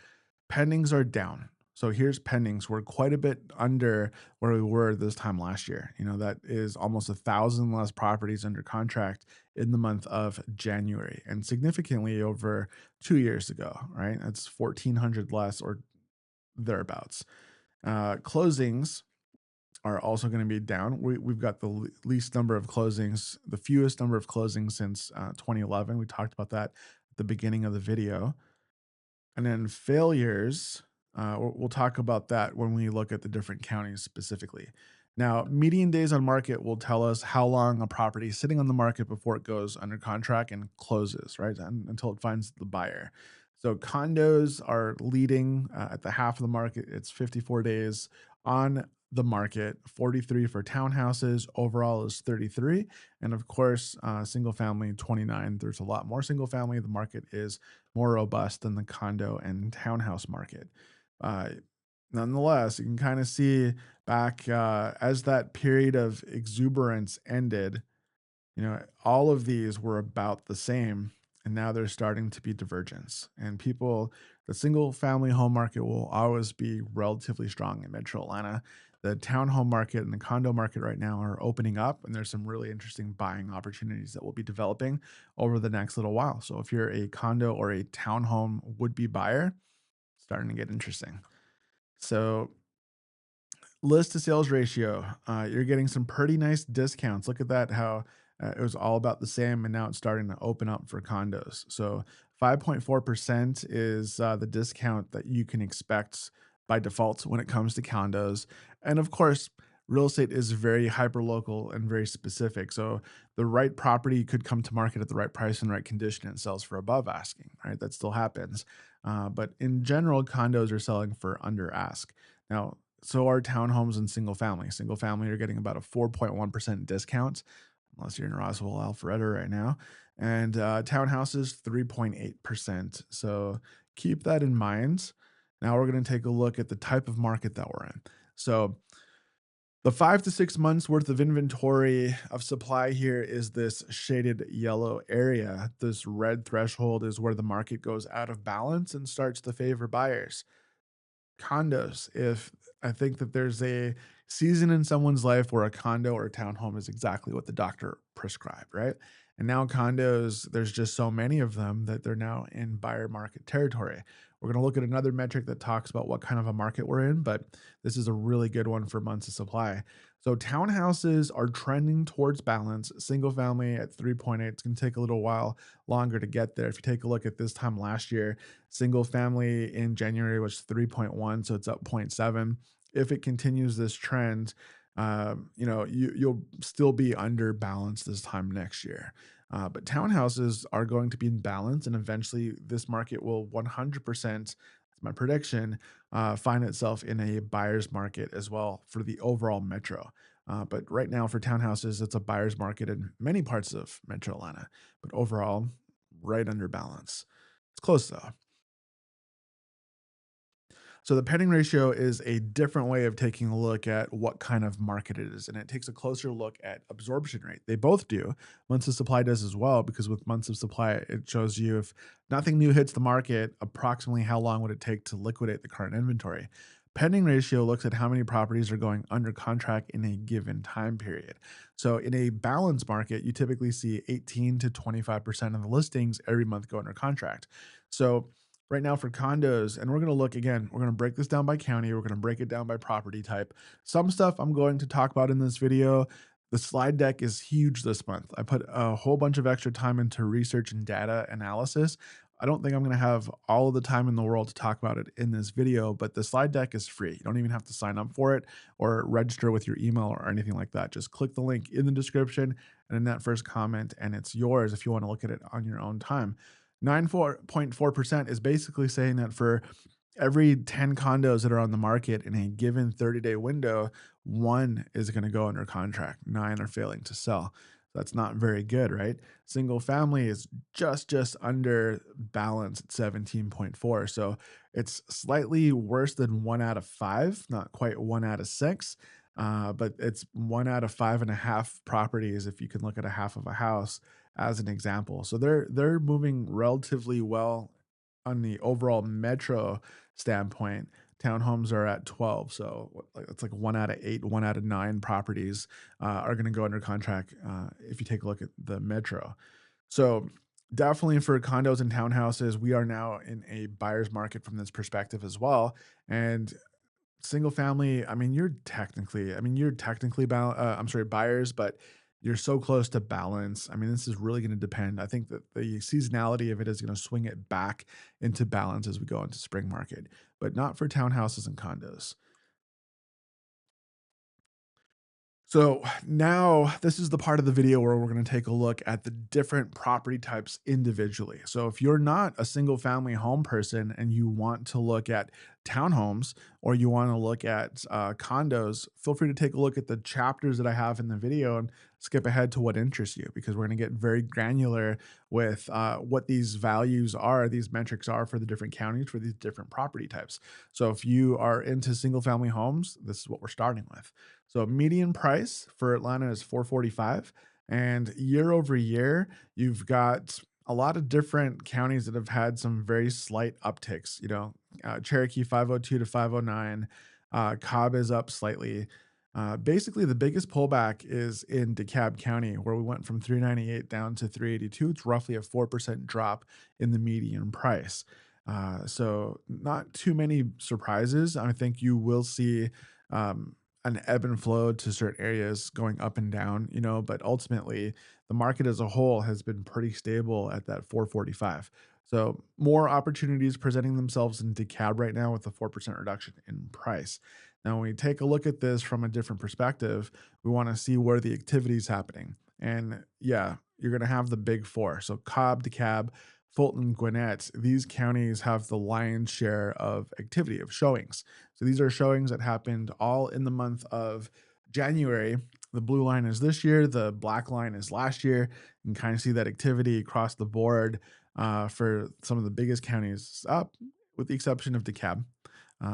Pendings are down. So here's pendings. We're quite a bit under where we were this time last year. That is almost 1,000 less properties under contract in the month of January, and significantly over 2 years ago, right? That's 1,400 less or thereabouts. Closings are also going to be down. We've got the least number of closings, the fewest number of closings since 2011. We talked about that at the beginning of the video. And then failures, we'll talk about that when we look at the different counties specifically. Now, median days on market will tell us how long a property is sitting on the market before it goes under contract and closes, right? Until it finds the buyer. So condos are leading at the half of the market. It's 54 days on the market, 43 for townhouses. Overall is 33. And of course, single family, 29. There's a lot more single family. The market is more robust than the condo and townhouse market. Uh, Nonetheless, you can kind of see back as that period of exuberance ended, all of these were about the same. And now there's starting to be divergence. And the single family home market will always be relatively strong in Metro Atlanta. The townhome market and the condo market right now are opening up, and there's some really interesting buying opportunities that will be developing over the next little while. So if you're a condo or a townhome would be buyer, it's starting to get interesting. So list to sales ratio, you're getting some pretty nice discounts. Look at that, how it was all about the same, and now it's starting to open up for condos. So 5.4% is the discount that you can expect by default when it comes to condos. And of course, real estate is very hyper local and very specific. So the right property could come to market at the right price and right condition and sells for above asking, right? That still happens. But in general, condos are selling for under ask. Now, so are townhomes and single family. Single family are getting about a 4.1% discount, unless you're in Roswell, Alpharetta right now. And townhouses, 3.8%. So keep that in mind. Now we're going to take a look at the type of market that we're in. So the 5 to 6 months worth of inventory of supply here is this shaded yellow area. This red threshold is where the market goes out of balance and starts to favor buyers. Condos, if I think that there's a season in someone's life where a condo or a townhome is exactly what the doctor prescribed, right? And now condos, there's just so many of them that they're now in buyer market territory. We're going to look at another metric that talks about what kind of a market we're in, but this is a really good one for months of supply. So townhouses are trending towards balance. Single family at 3.8. It's going to take a little while longer to get there. If you take a look at this time last year, single family in January was 3.1, so it's up zero point 0.7. If it continues this trend, you'll still be under balance this time next year. But townhouses are going to be in balance, and eventually this market will 100%, my prediction, find itself in a buyer's market as well for the overall metro. But right now for townhouses, it's a buyer's market in many parts of Metro Atlanta, but overall, right under balance. It's close though. So the pending ratio is a different way of taking a look at what kind of market it is, and it takes a closer look at absorption rate. They both do. Months of supply does as well, because with months of supply, it shows you if nothing new hits the market, approximately how long would it take to liquidate the current inventory. Pending ratio looks at how many properties are going under contract in a given time period. So in a balanced market, you typically see 18 to 25% of the listings every month go under contract. So right now for condos, and we're going to look again, we're going to break this down by county, we're going to break it down by property type. Some stuff I'm going to talk about in this video. The slide deck is huge this month. I put a whole bunch of extra time into research and data analysis. I don't think I'm going to have all of the time in the world to talk about it in this video, but the slide deck is free. You don't even have to sign up for it or register with your email or anything like that. Just click the link in the description and in that first comment, and it's yours if you want to look at it on your own time. 9.4% is basically saying that for every 10 condos that are on the market in a given 30-day window, one is going to go under contract. Nine are failing to sell. That's not very good, right? Single family is just under balance at 17.4. So it's slightly worse than one out of five, not quite one out of six, but it's one out of five and a half properties if you can look at a half of a house as an example. So they're moving relatively well on the overall metro standpoint. Townhomes are at 12, so it's like one out of eight, one out of nine properties are going to go under contract if you take a look at the metro. So definitely for condos and townhouses, we are now in a buyer's market from this perspective as well. And single family, you're technically I'm sorry, buyers, but you're so close to balance. I mean, this is really going to depend. I think that the seasonality of it is going to swing it back into balance as we go into spring market, but not for townhouses and condos. So now this is the part of the video where we're going to take a look at the different property types individually. So if you're not a single family home person and you want to look at townhomes or you want to look at condos, feel free to take a look at the chapters that I have in the video and skip ahead to what interests you, because we're going to get very granular with what these values are, these metrics are for the different counties for these different property types. So if you are into single family homes, this is what we're starting with. So median price for Atlanta is 445, and year over year, you've got a lot of different counties that have had some very slight upticks. Cherokee 502 to 509, Cobb is up slightly. Basically, the biggest pullback is in DeKalb County, where we went from 398 down to 382. It's roughly a 4% drop in the median price. So not too many surprises. I think you will see an ebb and flow to certain areas going up and down, but ultimately the market as a whole has been pretty stable at that 445. So more opportunities presenting themselves in DeKalb right now with a 4% reduction in price. Now, when we take a look at this from a different perspective, we want to see where the activity is happening. And yeah, you're going to have the big four. So Cobb, DeKalb, Fulton, Gwinnett, these counties have the lion's share of activity, of showings. So these are showings that happened all in the month of January. The blue line is this year, the black line is last year. You can kind of see that activity across the board for some of the biggest counties up, with the exception of DeKalb.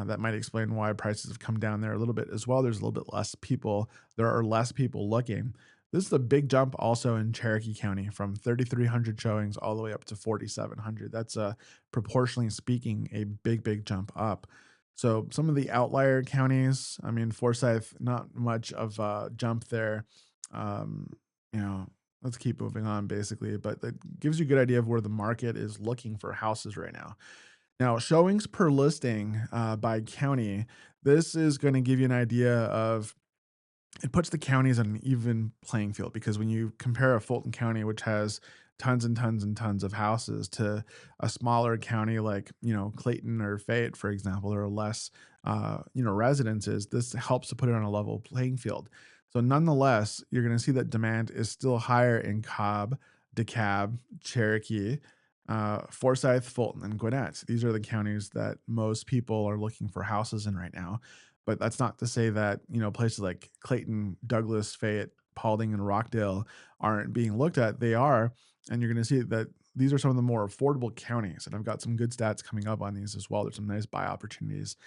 That might explain why prices have come down there a little bit as well. There's a little bit less people. There are less people looking. This is a big jump also in Cherokee County from 3,300 showings all the way up to 4,700. That's proportionally speaking a big jump up. So some of the outlier counties, I mean, Forsyth, not much of a jump there. Um, you know, let's keep moving on basically, but that gives you a good idea of where the market is looking for houses right now. Now, showings per listing by county, this is going to give you an idea of, it puts the counties on an even playing field, because when you compare a Fulton County, which has tons and tons and tons of houses, to a smaller county like, Clayton or Fayette, for example, there are less, residences. This helps to put it on a level playing field. So nonetheless, you're going to see that demand is still higher in Cobb, DeKalb, Cherokee, Forsyth, Fulton, and Gwinnett. These are the counties that most people are looking for houses in right now. But that's not to say that, places like Clayton, Douglas, Fayette, Paulding, and Rockdale aren't being looked at. They are. And you're going to see that these are some of the more affordable counties. And I've got some good stats coming up on these as well. There's some nice buy opportunities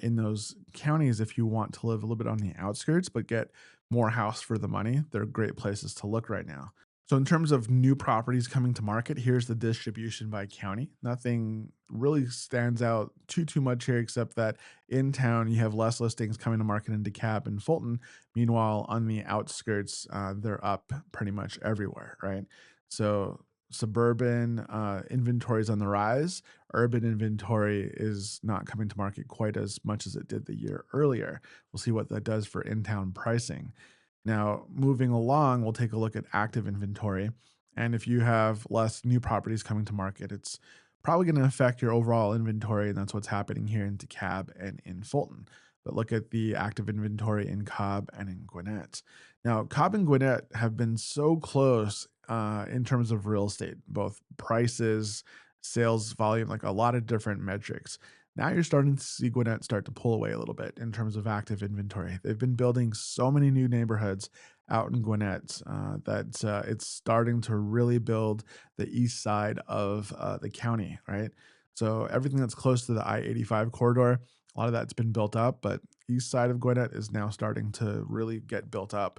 in those counties if you want to live a little bit on the outskirts, but get more house for the money. They're great places to look right now. So in terms of new properties coming to market, here's the distribution by county. Nothing really stands out too much here, except that in town you have less listings coming to market in DeKalb and Fulton. Meanwhile, on the outskirts, they're up pretty much everywhere, right? So suburban inventory is on the rise. Urban inventory is not coming to market quite as much as it did the year earlier. We'll see what that does for in-town pricing. Now, moving along, we'll take a look at active inventory. And if you have less new properties coming to market, it's probably going to affect your overall inventory. And that's what's happening here in DeKalb and in Fulton. But look at the active inventory in Cobb and in Gwinnett. Now, Cobb and Gwinnett have been so close in terms of real estate, both prices, sales volume, like a lot of different metrics. Now you're starting to see Gwinnett start to pull away a little bit in terms of active inventory. They've been building so many new neighborhoods out in Gwinnett that it's starting to really build the east side of the county, right? So everything that's close to the I-85 corridor, a lot of that's been built up, but east side of Gwinnett is now starting to really get built up.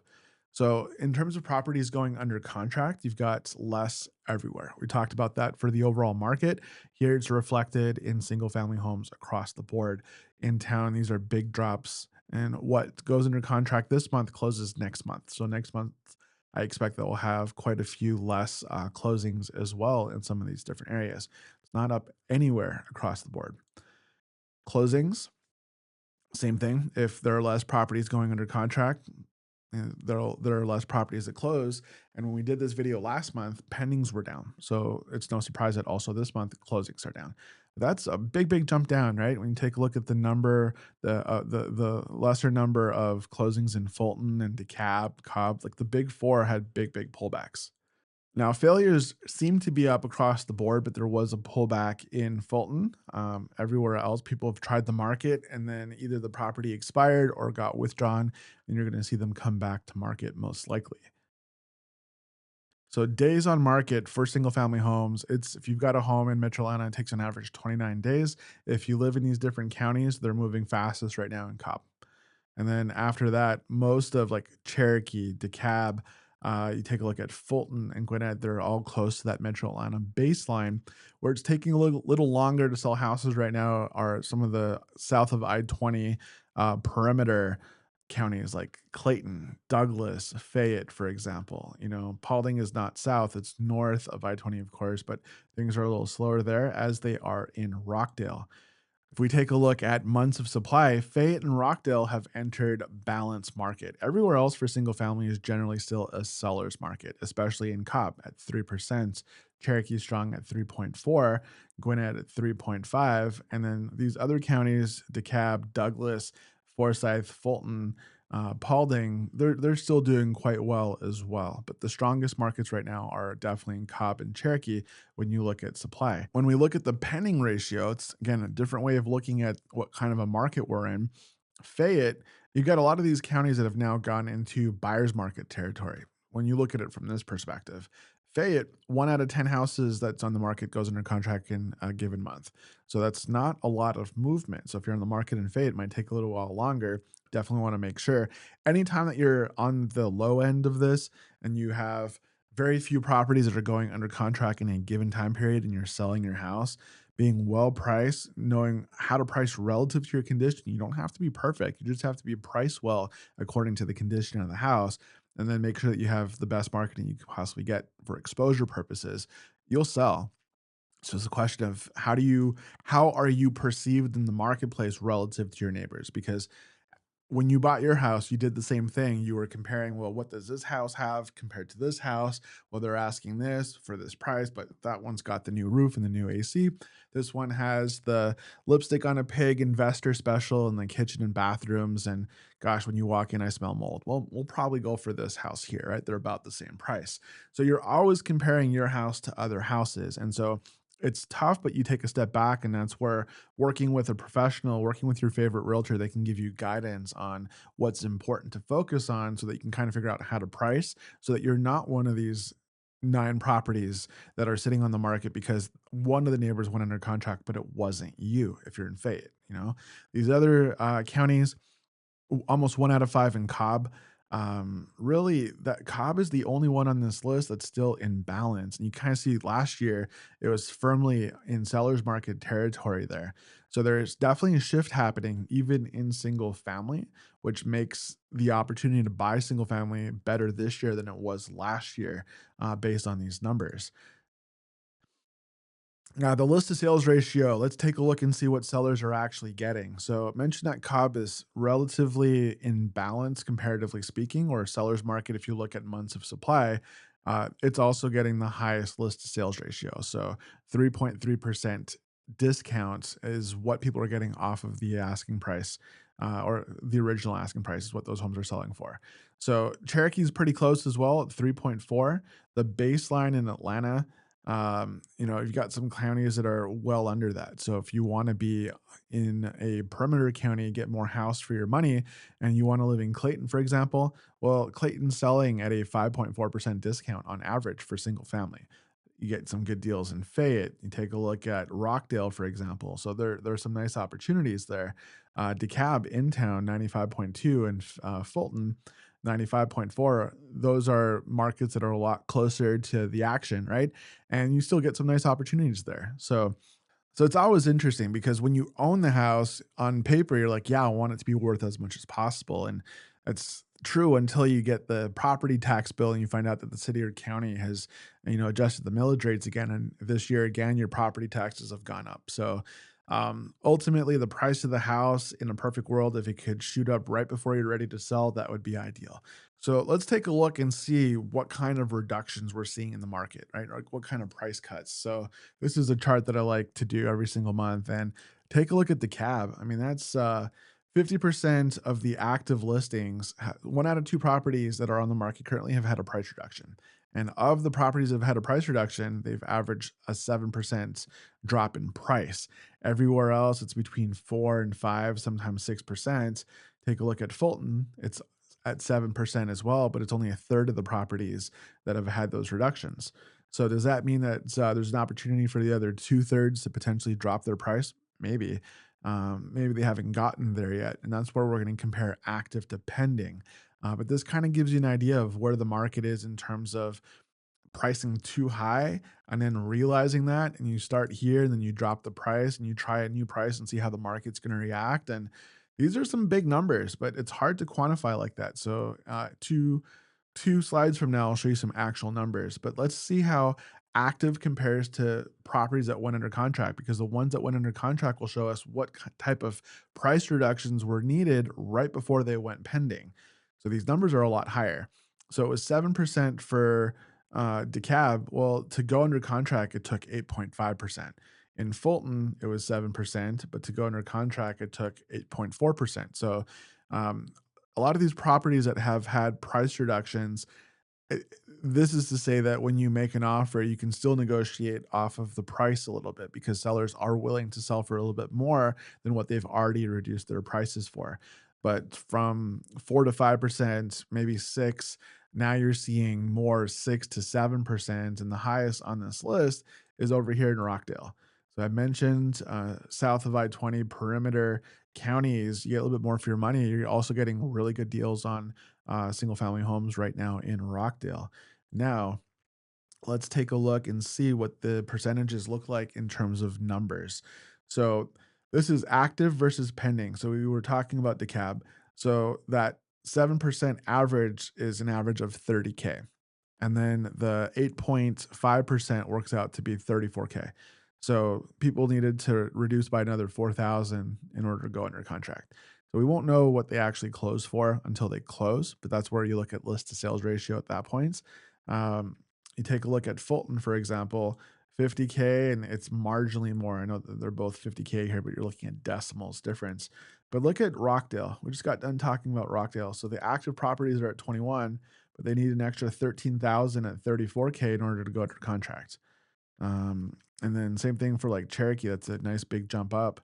So, in terms of properties going under contract, you've got less everywhere. We talked about that for the overall market. Here it's reflected in single family homes across the board. In town, these are big drops. And what goes under contract this month closes next month. So, next month, I expect that we'll have quite a few less closings as well in some of these different areas. It's not up anywhere across the board. Closings, same thing. If there are less properties going under contract, there are less properties that close. And when we did this video last month, pendings were down. So it's no surprise that also this month closings are down. That's a big jump down, right? When you take a look at the number, the lesser number of closings in Fulton and DeKalb, Cobb, like the big four had big pullbacks. Now, failures seem to be up across the board, but there was a pullback in Fulton. Everywhere else, people have tried the market, and then either the property expired or got withdrawn, and you're going to see them come back to market most likely. So, days on market for single family homes, it's if you've got a home in Metro Atlanta, it takes on average 29 days. If you live in these different counties, they're moving fastest right now in Cobb. And then after that, most of like Cherokee, DeKalb, you take a look at Fulton and Gwinnett, they're all close to that Metro Atlanta baseline. Where it's taking a little longer to sell houses right now are some of the south of I-20 perimeter counties like Clayton, Douglas, Fayette, for example. You know, Paulding is not south, it's north of I-20, of course, but things are a little slower there as they are in Rockdale. If we take a look at months of supply, Fayette and Rockdale have entered balanced market. Everywhere else for single family is generally still a seller's market, especially in Cobb at 3%, Cherokee Strong at 3.4, Gwinnett at 3.5, and then these other counties, DeKalb, Douglas, Forsyth, Fulton, Paulding, they're still doing quite well as well. But the strongest markets right now are definitely in Cobb and Cherokee when you look at supply. When we look at the pending ratio, it's again a different way of looking at what kind of a market we're in. Fayette, you've got a lot of these counties that have now gone into buyer's market territory. When you look at it from this perspective, Fayette, 1 out of 10 houses that's on the market goes under contract in a given month. So that's not a lot of movement. So if you're on the market in Fayette, it might take a little while longer. Definitely want to make sure anytime that you're on the low end of this and you have very few properties that are going under contract in a given time period and you're selling your house, being well priced, knowing how to price relative to your condition. You don't have to be perfect. You just have to be priced well according to the condition of the house. And then make sure that you have the best marketing you can possibly get for exposure purposes. You'll sell. So it's a question of how are you perceived in the marketplace relative to your neighbors? Because when you bought your house, you did the same thing. You were comparing, well, what does this house have compared to this house? Well, they're asking this for this price, but that one's got the new roof and the new AC. This one has the lipstick on a pig investor special and the kitchen and bathrooms. And gosh, when you walk in, I smell mold. Well, we'll probably go for this house here, right? They're about the same price. So you're always comparing your house to other houses. And so it's tough, but you take a step back, and that's where working with a professional, working with your favorite realtor, they can give you guidance on what's important to focus on so that you can kind of figure out how to price so that you're not one of these 9 properties that are sitting on the market because one of the neighbors went under contract, but it wasn't you if you're in Fayette. You know, these other counties, almost 1 out of 5 in Cobb. Really, that Cobb is the only one on this list that's still in balance. And you kind of see last year it was firmly in seller's market territory there. So there's definitely a shift happening even in single family, which makes the opportunity to buy single family better this year than it was last year, based on these numbers. Now, the list to sales ratio, let's take a look and see what sellers are actually getting. So, I mentioned that Cobb is relatively in balance, comparatively speaking, or seller's market. If you look at months of supply, it's also getting the highest list to sales ratio. So, 3.3% discount is what people are getting off of the asking price, or the original asking price is what those homes are selling for. So, Cherokee's pretty close as well at 3.4. The baseline in Atlanta You've got some counties that are well under that. So if you want to be in a perimeter county, get more house for your money, and you want to live in Clayton, for example, well, Clayton's selling at a 5.4% discount on average for single family. You get some good deals in Fayette. You take a look at Rockdale, for example. So there are some nice opportunities there. DeKalb in town, 95.2, and Fulton, 95.4. Those are markets that are a lot closer to the action, right? And you still get some nice opportunities there. So it's always interesting because when you own the house on paper, you're like, yeah, I want it to be worth as much as possible. And it's true until you get the property tax bill and you find out that the city or county has, adjusted the millage rates again. And this year, again, your property taxes have gone up. So ultimately, the price of the house in a perfect world, if it could shoot up right before you're ready to sell, that would be ideal. So let's take a look and see what kind of reductions we're seeing in the market, right? Like what kind of price cuts. So this is a chart that I like to do every single month. And take a look at the cab. I mean, that's 50% of the active listings, one out of two properties that are on the market currently have had a price reduction. And of the properties that have had a price reduction, they've averaged a 7% drop in price. Everywhere else, it's between 4 and 5, sometimes 6%. Take a look at Fulton. It's at 7% as well, but it's only a third of the properties that have had those reductions. So does that mean that there's an opportunity for the other two-thirds to potentially drop their price? Maybe. Maybe they haven't gotten there yet. And that's where we're going to compare active to pending. But this kind of gives you an idea of where the market is in terms of pricing too high and then realizing that, and you start here and then you drop the price and you try a new price and see how the market's going to react. And these are some big numbers, but it's hard to quantify like that. So two slides from now, I'll show you some actual numbers, but let's see how active compares to properties that went under contract, because the ones that went under contract will show us what type of price reductions were needed right before they went pending. So these numbers are a lot higher. So it was 7% for DeKalb. Well, to go under contract, it took 8.5%. In Fulton, it was 7%, but to go under contract, it took 8.4%. So um, a lot of these properties that have had price reductions, this is to say that when you make an offer, you can still negotiate off of the price a little bit because sellers are willing to sell for a little bit more than what they've already reduced their prices for. But from 4 to 5%, maybe six, now you're seeing more 6 to 7%. And the highest on this list is over here in Rockdale. So I mentioned south of I-20 perimeter counties, you get a little bit more for your money. You're also getting really good deals on single family homes right now in Rockdale. Now, let's take a look and see what the percentages look like in terms of numbers. So, this is active versus pending. So, we were talking about DeKalb. So, that 7% average is an average of 30K. And then the 8.5% works out to be 34K. So people needed to reduce by another 4,000 in order to go under contract. So we won't know what they actually close for until they close, but that's where you look at list to sales ratio at that point. Um, you take a look at Fulton, for example, 50K, and it's marginally more. I know that they're both 50K here, but you're looking at decimals difference. But look at Rockdale. We just got done talking about Rockdale. So the active properties are at 21, but they need an extra 13,000 at 34K in order to go under contract. And then same thing for like Cherokee. That's a nice big jump up.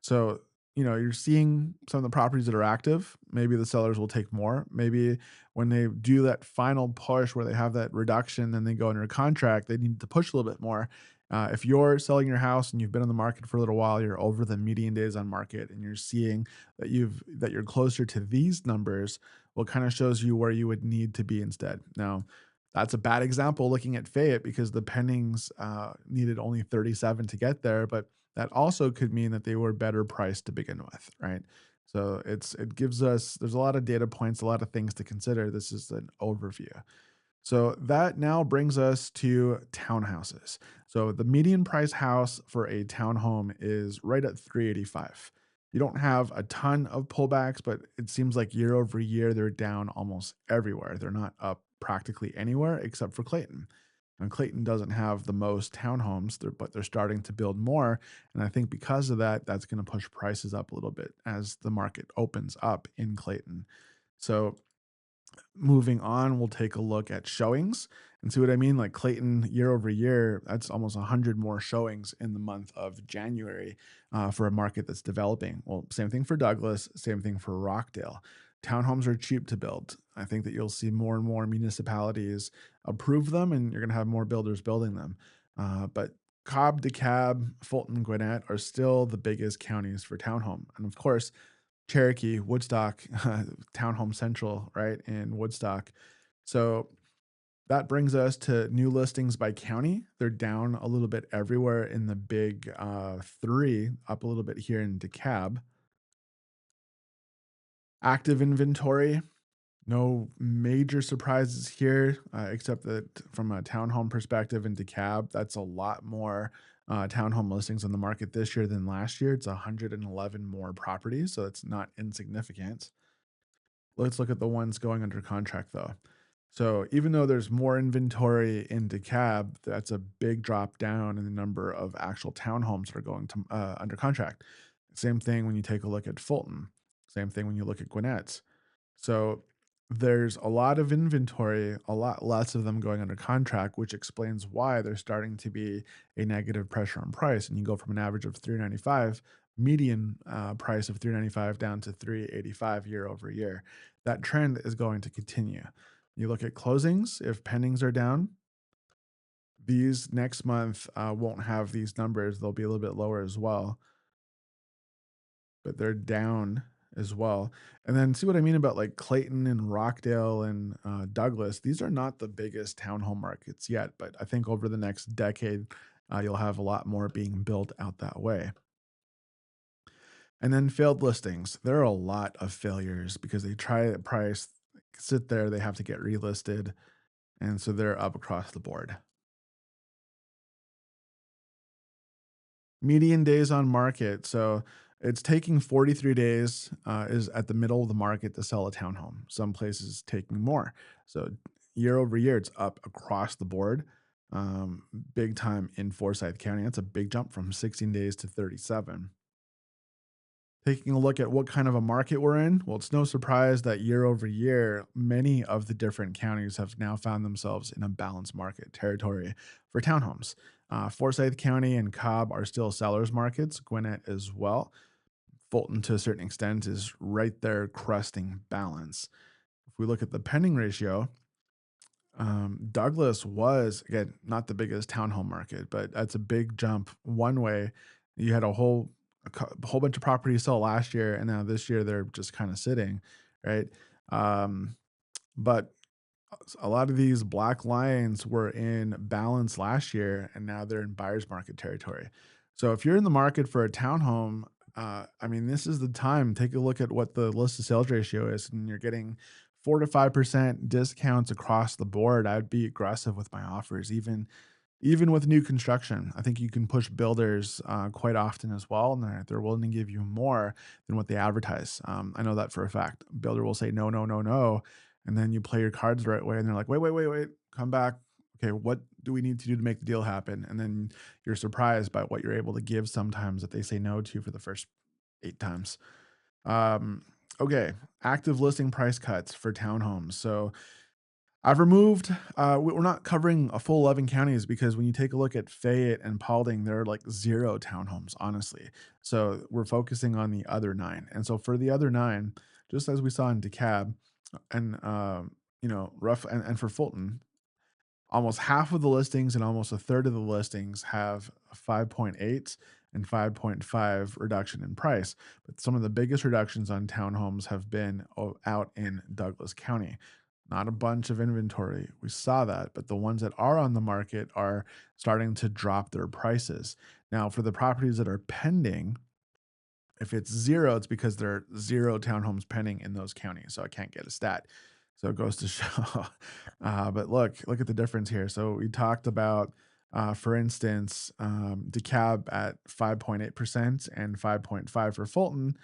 So, you're seeing some of the properties that are active. Maybe the sellers will take more. Maybe when they do that final push where they have that reduction and they go under contract, they need to push a little bit more. If you're selling your house and you've been on the market for a little while, you're over the median days on market, and you're seeing that you're closer to these numbers, well, kind of shows you where you would need to be instead. Now, that's a bad example looking at Fayette because the pendings needed only 37 to get there, but that also could mean that they were better priced to begin with, right? So it gives us, there's a lot of data points, a lot of things to consider. This is an overview. So that now brings us to townhouses. So the median price house for a townhome is right at 385. You don't have a ton of pullbacks, but it seems like year over year they're down almost everywhere. They're not up practically anywhere except for Clayton. And Clayton doesn't have the most townhomes, but they're starting to build more. And I think because of that, that's going to push prices up a little bit as the market opens up in Clayton. So moving on, we'll take a look at showings. And see what I mean? Like Clayton, year over year, that's almost 100 more showings in the month of January for a market that's developing. Well, same thing for Douglas, same thing for Rockdale. Townhomes are cheap to build. I think that you'll see more and more municipalities approve them, and you're going to have more builders building them. But Cobb, DeKalb, Fulton, Gwinnett are still the biggest counties for townhome. And of course, Cherokee, Woodstock, Townhome Central, right, in Woodstock. So that brings us to new listings by county. They're down a little bit everywhere in the big three, up a little bit here in DeKalb. Active inventory, no major surprises here, except that from a townhome perspective in DeKalb, that's a lot more townhome listings on the market this year than last year. It's 111 more properties, so it's not insignificant. Let's look at the ones going under contract though. So even though there's more inventory in DeKalb, that's a big drop down in the number of actual townhomes that are going to under contract. Same thing when you take a look at Fulton. Same thing when you look at Gwinnett. So there's a lot of inventory, a lot less of them going under contract, which explains why there's starting to be a negative pressure on price. And you go from an average of 395, median price of 395 down to 385 year over year. That trend is going to continue. You look at closings, if pendings are down, these next month won't have these numbers. They'll be a little bit lower as well, but they're down as well. And then see what I mean about like Clayton and Rockdale and Douglas. These are not the biggest townhome markets yet, but I think over the next decade, you'll have a lot more being built out that way. And then failed listings. There are a lot of failures because they try a price, sit there, they have to get relisted. And so they're up across the board. Median days on market. So it's taking 43 days is at the middle of the market to sell a townhome. Some places taking more. So year over year, it's up across the board. Um, Big time in Forsyth County. That's a big jump from 16 days to 37. Taking a look at what kind of a market we're in, well, it's no surprise that year over year, many of the different counties have now found themselves in a balanced market territory for townhomes. Forsyth County and Cobb are still sellers markets, Gwinnett as well. Fulton, to a certain extent, is right there cresting balance. If we look at the pending ratio, Douglas was, again, not the biggest townhome market, but that's a big jump one way. You had a whole bunch of properties sell last year, and now this year they're just kind of sitting, right? Um, but a lot of these black lines were in balance last year, and now they're in buyer's market territory. So if you're in the market for a townhome, I mean, this is the time. Take a look at what the list to sales ratio is, and you're getting 4 to 5% discounts across the board. I'd be aggressive with my offers, even with new construction. I think you can push builders quite often as well, and they're willing to give you more than what they advertise. I know that for a fact. Builder will say no, no, no, no, and then you play your cards the right way, and they're like, wait, wait, wait, wait, come back. Okay, what do we need to do to make the deal happen? And then you're surprised by what you're able to give sometimes that they say no to for the first 8 times. Um, okay, active listing price cuts for townhomes. So I've removed, we're not covering a full 11 counties because when you take a look at Fayette and Paulding, there are like 0 townhomes, honestly. So we're focusing on the other 9. And so for the other 9, just as we saw in DeKalb and, rough and for Fulton, almost half of the listings and almost a third of the listings have a 5.8 and 5.5 reduction in price. But some of the biggest reductions on townhomes have been out in Douglas County. Not a bunch of inventory. We saw that, but the ones that are on the market are starting to drop their prices. Now, for the properties that are pending, if it's 0, it's because there are 0 townhomes pending in those counties. So I can't get a stat. So it goes to show. But look at the difference here. So we talked about, for instance, DeKalb at 5.8% and 5.5 for Fulton.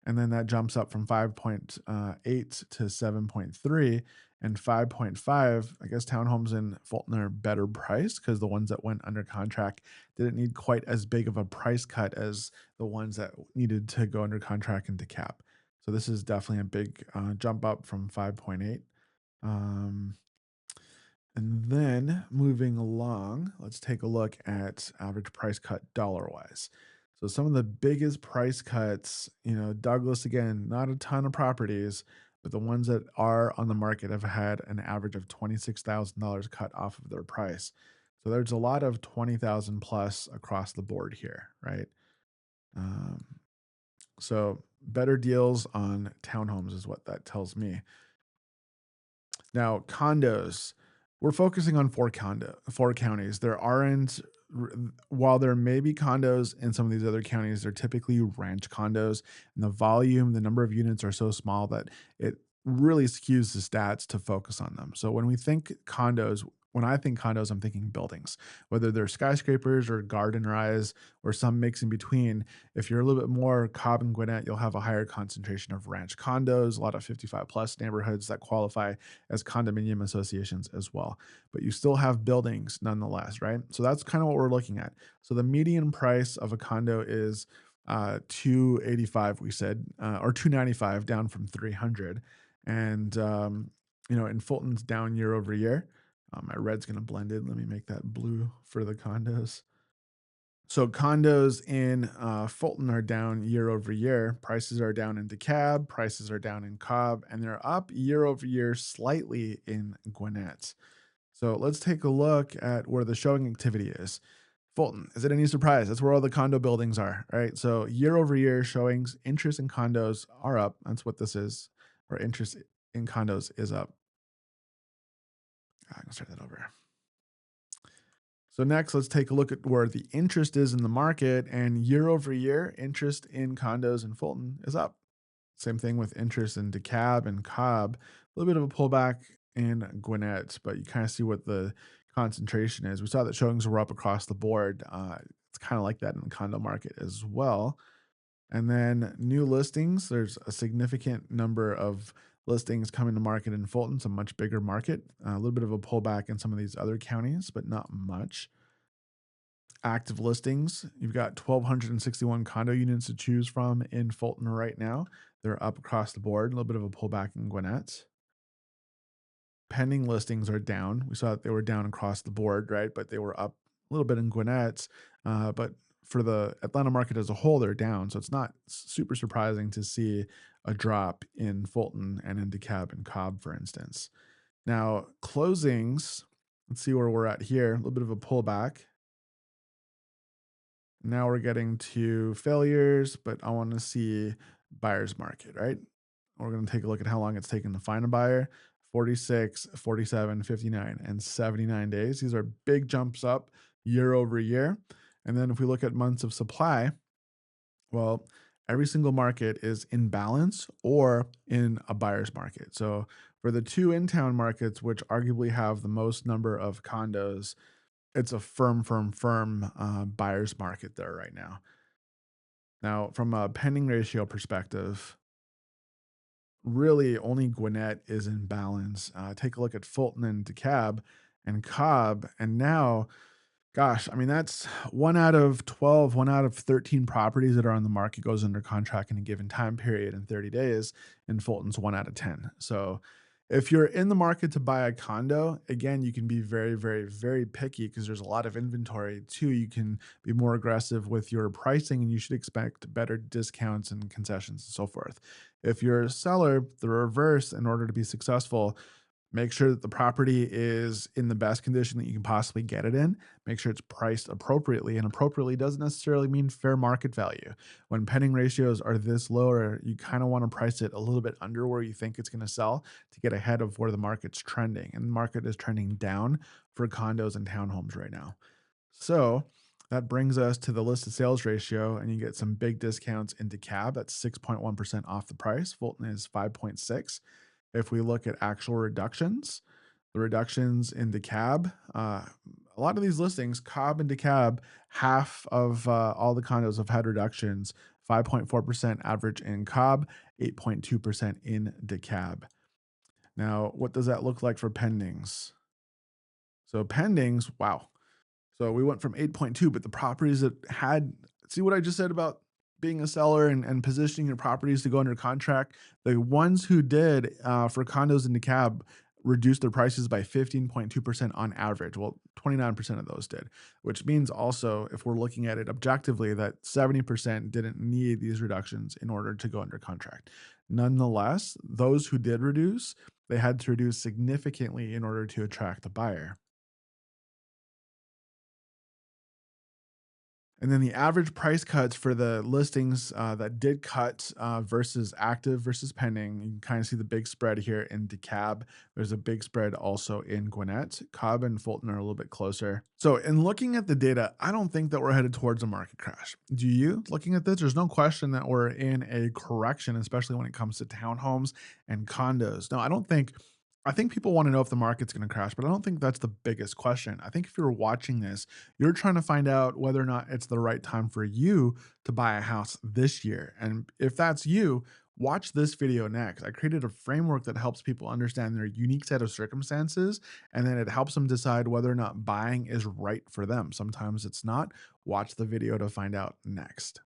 And then that jumps up from 5.8 to 7.3 and 5.5. I guess townhomes in Fulton are better priced because the ones that went under contract didn't need quite as big of a price cut as the ones that needed to go under contract into cap. So this is definitely a big jump up from 5.8. Um, And then moving along, let's take a look at average price cut dollar wise. So some of the biggest price cuts, Douglas again, not a ton of properties, but the ones that are on the market have had an average of $26,000 cut off of their price. So there's a lot of 20,000 plus across the board here, right? Um, so better deals on townhomes is what that tells me. Now, condos, we're focusing on four counties. There aren't, while there may be condos in some of these other counties, they're typically ranch condos, and the volume, the number of units are so small that it really skews the stats to focus on them. So when I think condos, I'm thinking buildings, whether they're skyscrapers or garden rise or some mix in between. If you're a little bit more Cobb and Gwinnett, you'll have a higher concentration of ranch condos, a lot of 55 plus neighborhoods that qualify as condominium associations as well. But you still have buildings nonetheless, right? So that's kind of what we're looking at. So the median price of a condo is 285, we said, or 295, down from 300. And in Fulton's down year over year. My red's gonna blend in. Let me make that blue for the condos. So condos in Fulton are down year over year. Prices are down in DeKalb, prices are down in Cobb, and they're up year over year slightly in Gwinnett. So let's take a look at where the showing activity is. Fulton, is it any surprise? That's where all the condo buildings are, right? So year over year showings, interest in condos are up. That's what this is, or interest in condos is up. I'm gonna start that over. So next, let's take a look at where the interest is in the market. And year over year, interest in condos in Fulton is up. Same thing with interest in DeKalb and Cobb. A little bit of a pullback in Gwinnett, but you kind of see what the concentration is. We saw that showings were up across the board. It's kind of like that in the condo market as well. And then new listings, there's a significant number of listings coming to market in Fulton. It's a much bigger market. A little bit of a pullback in some of these other counties, but not much. Active listings, you've got 1,261 condo units to choose from in Fulton right now. They're up across the board, a little bit of a pullback in Gwinnett. Pending listings are down. We saw that they were down across the board, right? But they were up a little bit in Gwinnett. But for the Atlanta market as a whole, they're down. So it's not super surprising to see a drop in Fulton and in DeKalb and Cobb, for instance. Now, closings, let's see where we're at here. A little bit of a pullback. Now we're getting to failures, but I want to see buyer's market, right? We're going to take a look at how long it's taken to find a buyer. 46, 47, 59, and 79 days. These are big jumps up year over year. And then if we look at months of supply, well, every single market is in balance or in a buyer's market. So for the two in-town markets, which arguably have the most number of condos, it's a firm buyer's market there right now. Now, from a pending ratio perspective, really only Gwinnett is in balance. Take a look at Fulton and DeKalb and Cobb. And now, gosh, I mean, that's 1 out of 12, 1 out of 13 properties that are on the market goes under contract in a given time period in 30 days. And Fulton's 1 out of 10. So if you're in the market to buy a condo, again, you can be very, very, very picky because there's a lot of inventory too. You can be more aggressive with your pricing and you should expect better discounts and concessions and so forth. If you're a seller, the reverse, in order to be successful, make sure that the property is in the best condition that you can possibly get it in. Make sure it's priced appropriately, and appropriately doesn't necessarily mean fair market value. When pending ratios are this low, you kind of want to price it a little bit under where you think it's going to sell to get ahead of where the market's trending. And the market is trending down for condos and townhomes right now. So that brings us to the listed sales ratio, and you get some big discounts in DeKalb. That's 6.1% off the price. Fulton is 5.6. If we look at actual reductions, the reductions in DeKalb, a lot of these listings, Cobb and DeKalb, half of all the condos have had reductions. 5.4% average in Cobb, 8.2% in DeKalb. Now, what does that look like for pendings? So pendings, wow. So we went from 8.2, but the properties that had, see what I just said about being a seller and positioning your properties to go under contract. The ones who did for condos in DeKalb reduced their prices by 15.2% on average. Well, 29% of those did, which means also, if we're looking at it objectively, that 70% didn't need these reductions in order to go under contract. Nonetheless, those who did reduce, they had to reduce significantly in order to attract a buyer. And then the average price cuts for the listings that did cut versus active versus pending. You can kind of see the big spread here in DeKalb. There's a big spread also in Gwinnett. Cobb and Fulton are a little bit closer. So, in looking at the data, I don't think that we're headed towards a market crash. Do you? Looking at this, there's no question that we're in a correction, especially when it comes to townhomes and condos. No, I don't think. I think people want to know if the market's going to crash, but I don't think that's the biggest question. I think if you're watching this, you're trying to find out whether or not it's the right time for you to buy a house this year. And if that's you, watch this video next. I created a framework that helps people understand their unique set of circumstances, and then it helps them decide whether or not buying is right for them. Sometimes it's not. Watch the video to find out next.